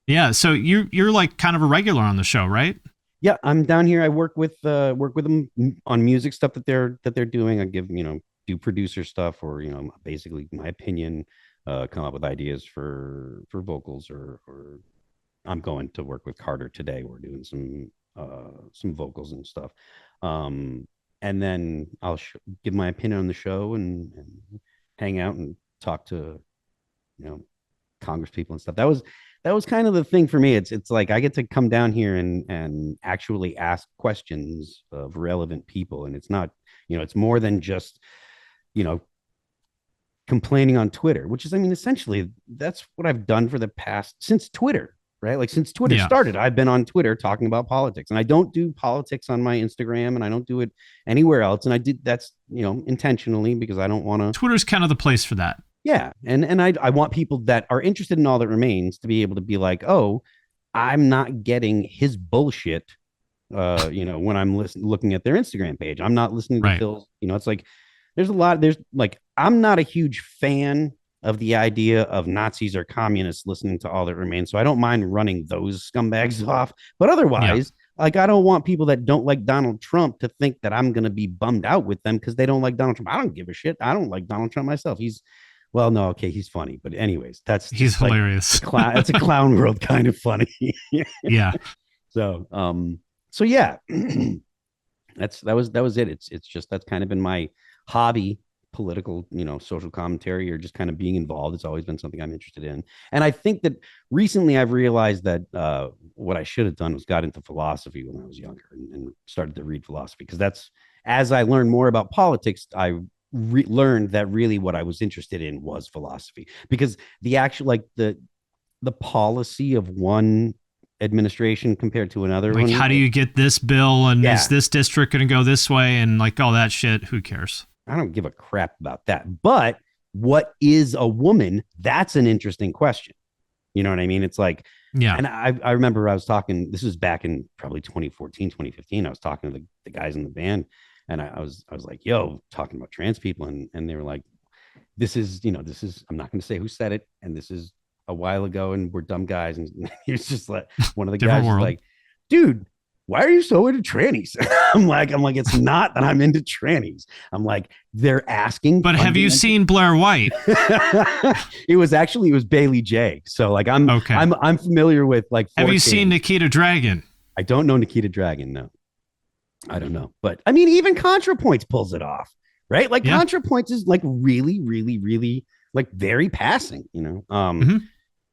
Yeah, so you're like kind of a regular on the show, right? Yeah, I'm down here. I work with them on music stuff that they're doing. I give do producer stuff, or basically my opinion, come up with ideas for vocals, or I'm going to work with Carter today. We're doing some vocals and stuff, and then I'll give my opinion on the show and hang out and talk to Congress people and stuff. That was kind of the thing for me. It's like I get to come down here and actually ask questions of relevant people. And it's not, it's more than just, complaining on Twitter, which is, I mean, essentially that's what I've done for the past, since Twitter, right? Like since Twitter started, I've been on Twitter talking about politics, and I don't do politics on my Instagram, and I don't do it anywhere else. And I did that's, intentionally, because I don't want to. Twitter's kind of the place for that. Yeah. And I want people that are interested in All That Remains to be able to be like, "Oh, I'm not getting his bullshit, when I'm looking at their Instagram page. I'm not listening to Phil's, it's like, I'm not a huge fan of the idea of Nazis or communists listening to All That Remains. So I don't mind running those scumbags off. But otherwise, like, I don't want people that don't like Donald Trump to think that I'm going to be bummed out with them because they don't like Donald Trump. I don't give a shit. I don't like Donald Trump myself. Well, no, okay, he's funny, but anyways, he's hilarious. It's a clown world kind of funny. Yeah. So yeah, that was it. It's just, that's kind of been my hobby, political, social commentary, or just kind of being involved. It's always been something I'm interested in. And I think that recently I've realized that what I should have done was got into philosophy when I was younger, and started to read philosophy, because that's, as I learned more about politics, I learned that really what I was interested in was philosophy, because the actual, like the policy of one administration compared to another, like, how do you get this bill, and is this district going to go this way, and like all that shit? Who cares? I don't give a crap about that. But what is a woman? That's an interesting question. You know what I mean? It's like, yeah. And I remember I was talking, this was back in probably 2014, 2015. I was talking to the guys in the band, and I was like, "Yo," talking about trans people. And they were like, this is, I'm not going to say who said it, and this is a while ago, and we're dumb guys. And he's just like, one of the guys was like, "Dude, why are you so into trannies?" I'm like, it's not that I'm into trannies. I'm like, they're asking. But have you seen Blair White? It was Bailey J. So like, I'm familiar with, like, have you seen Nikita Dragon? I don't know Nikita Dragon. No, I don't know. But I mean, even ContraPoints pulls it off, right? Like, ContraPoints is like really, really, really, like, very passing,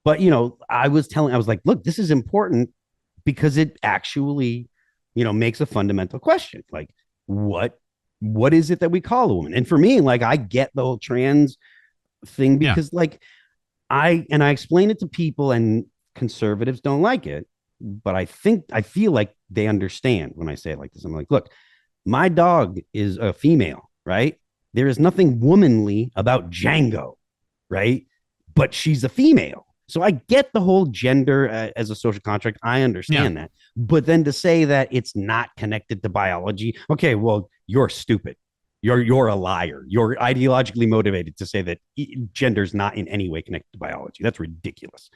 But I was like, look, this is important, because it actually, makes a fundamental question. Like, what is it that we call a woman? And for me, like, I get the whole trans thing, because like, I explain it to people, and conservatives don't like it, but I feel like they understand when I say it like this. I'm like, look, my dog is a female, right? There is nothing womanly about Django, right? But she's a female. So I get the whole gender as a social contract. I understand that. But then to say that it's not connected to biology, okay, well, you're stupid. You're a liar. You're ideologically motivated to say that gender is not in any way connected to biology. That's ridiculous.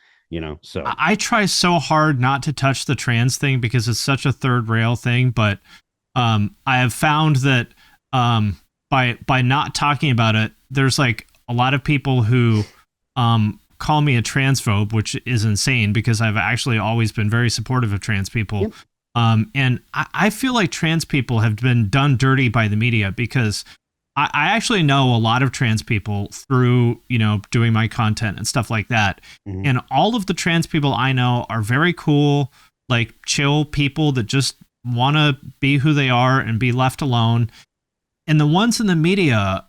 So I try so hard not to touch the trans thing because it's such a third rail thing, but I have found that by not talking about it, there's like a lot of people who call me a transphobe, which is insane because I've actually always been very supportive of trans people. Yep. And I feel like trans people have been done dirty by the media because I actually know a lot of trans people through, doing my content and stuff like that. Mm-hmm. And all of the trans people I know are very cool, like chill people that just want to be who they are and be left alone. And the ones in the media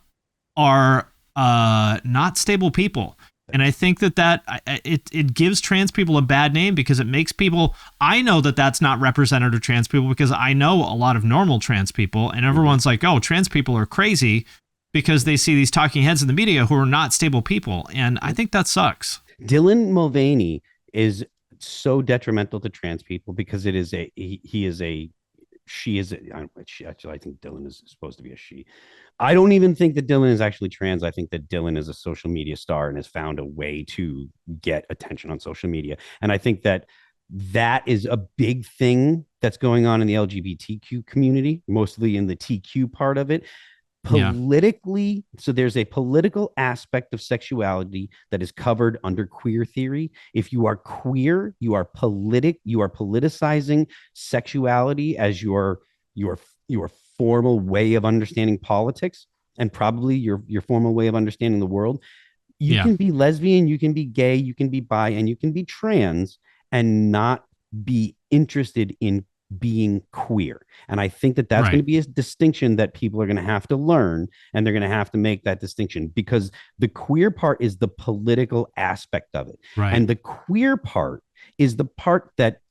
are not stable people. And I think that it gives trans people a bad name because it makes people, I know that that's not representative of trans people because I know a lot of normal trans people and everyone's like, oh, trans people are crazy because they see these talking heads in the media who are not stable people. And I think that sucks. Dylan Mulvaney is so detrimental to trans people because it is she is I think Dylan is supposed to be a she. I don't even think that Dylan is actually trans. I think that Dylan is a social media star and has found a way to get attention on social media. And I think that is a big thing that's going on in the LGBTQ community, mostly in the TQ part of it. Politically, so there's a political aspect of sexuality that is covered under queer theory. If you are queer, you are politicizing sexuality as your formal way of understanding politics and probably your formal way of understanding the world. You can be lesbian, you can be gay, you can be bi, and you can be trans and not be interested in being queer. And I think that that's going to be a distinction that people are going to have to learn, and they're going to have to make that distinction because the queer part is the political aspect of it. And the queer part is the part that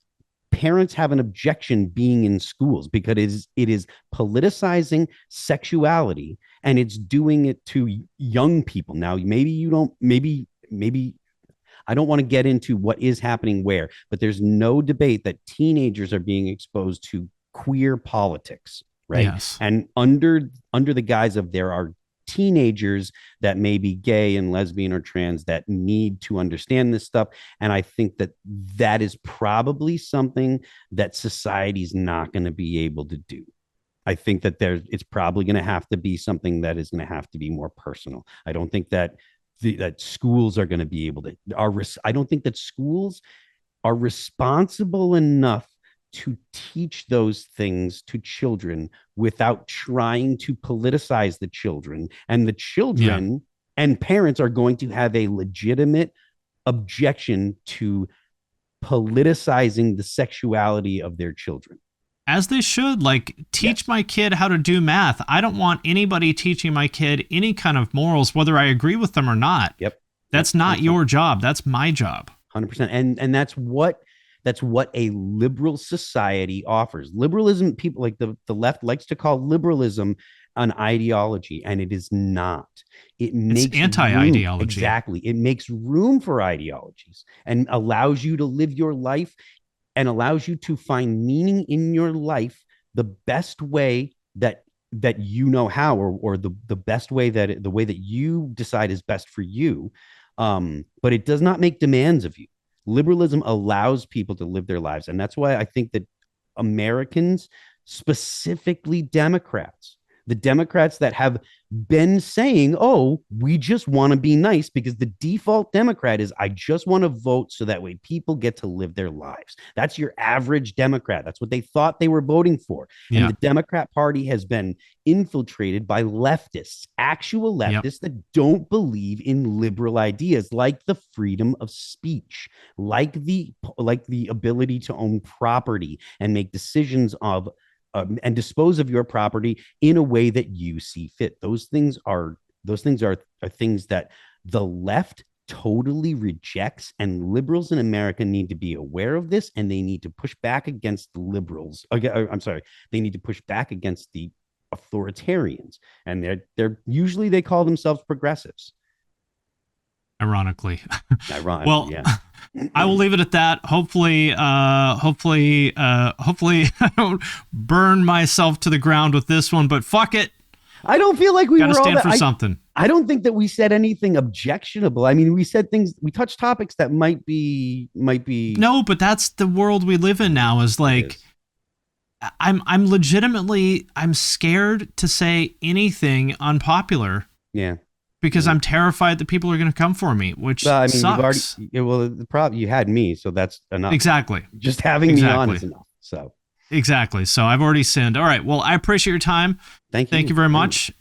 parents have an objection being in schools because it is politicizing sexuality and it's doing it to young people. Now, maybe I don't want to get into what is happening where, but there's no debate that teenagers are being exposed to queer politics, right? Yes. And under the guise of there are teenagers that may be gay and lesbian or trans that need to understand this stuff. And I think that is probably something that society's not going to be able to do. I think that it's probably going to have to be something that is going to have to be more personal. I don't think that schools are going to be able to I don't think that schools are responsible enough to teach those things to children without trying to politicize the children. And the children and parents are going to have a legitimate objection to politicizing the sexuality of their children. As they should, teach my kid how to do math. I don't want anybody teaching my kid any kind of morals, whether I agree with them or not. Yep. That's not 100%. Your job. That's my job. 100%. And that's what a liberal society offers. Liberalism, people like the left likes to call liberalism an ideology, and it is not. It's anti-ideology. Exactly. It makes room for ideologies and allows you to live your life and allows you to find meaning in your life the best way that you know how, or the best way the way that you decide is best for you. But it does not make demands of you. Liberalism allows people to live their lives. And that's why I think that Americans, specifically Democrats, the Democrats that have been saying, oh, we just want to be nice, because the default Democrat is, I just want to vote so that way people get to live their lives. That's your average Democrat. That's what they thought they were voting for. And the Democrat Party has been infiltrated by leftists, actual leftists that don't believe in liberal ideas like the freedom of speech, like the ability to own property and make decisions of and dispose of your property in a way that you see fit. Those things are things that the left totally rejects, and liberals in America need to be aware of this, and they need to push back against the liberals. They need to push back against the authoritarians, and they're usually, they call themselves progressives. Ironically. Well, yeah. I will leave it at that. Hopefully I don't burn myself to the ground with this one, but fuck it. I don't feel like we gotta were stand all that, for something. I don't think that we said anything objectionable. I mean, we said things, we touched topics that might be. No, but that's the world we live in now. Is like, I'm legitimately, I'm scared to say anything unpopular. Yeah. Because I'm terrified that people are going to come for me, which sucks. The problem, you had me, so that's enough. Exactly. Just having me on is enough. So exactly. So I've already sinned. All right. Well, I appreciate your time. Thank you. Thank you very much.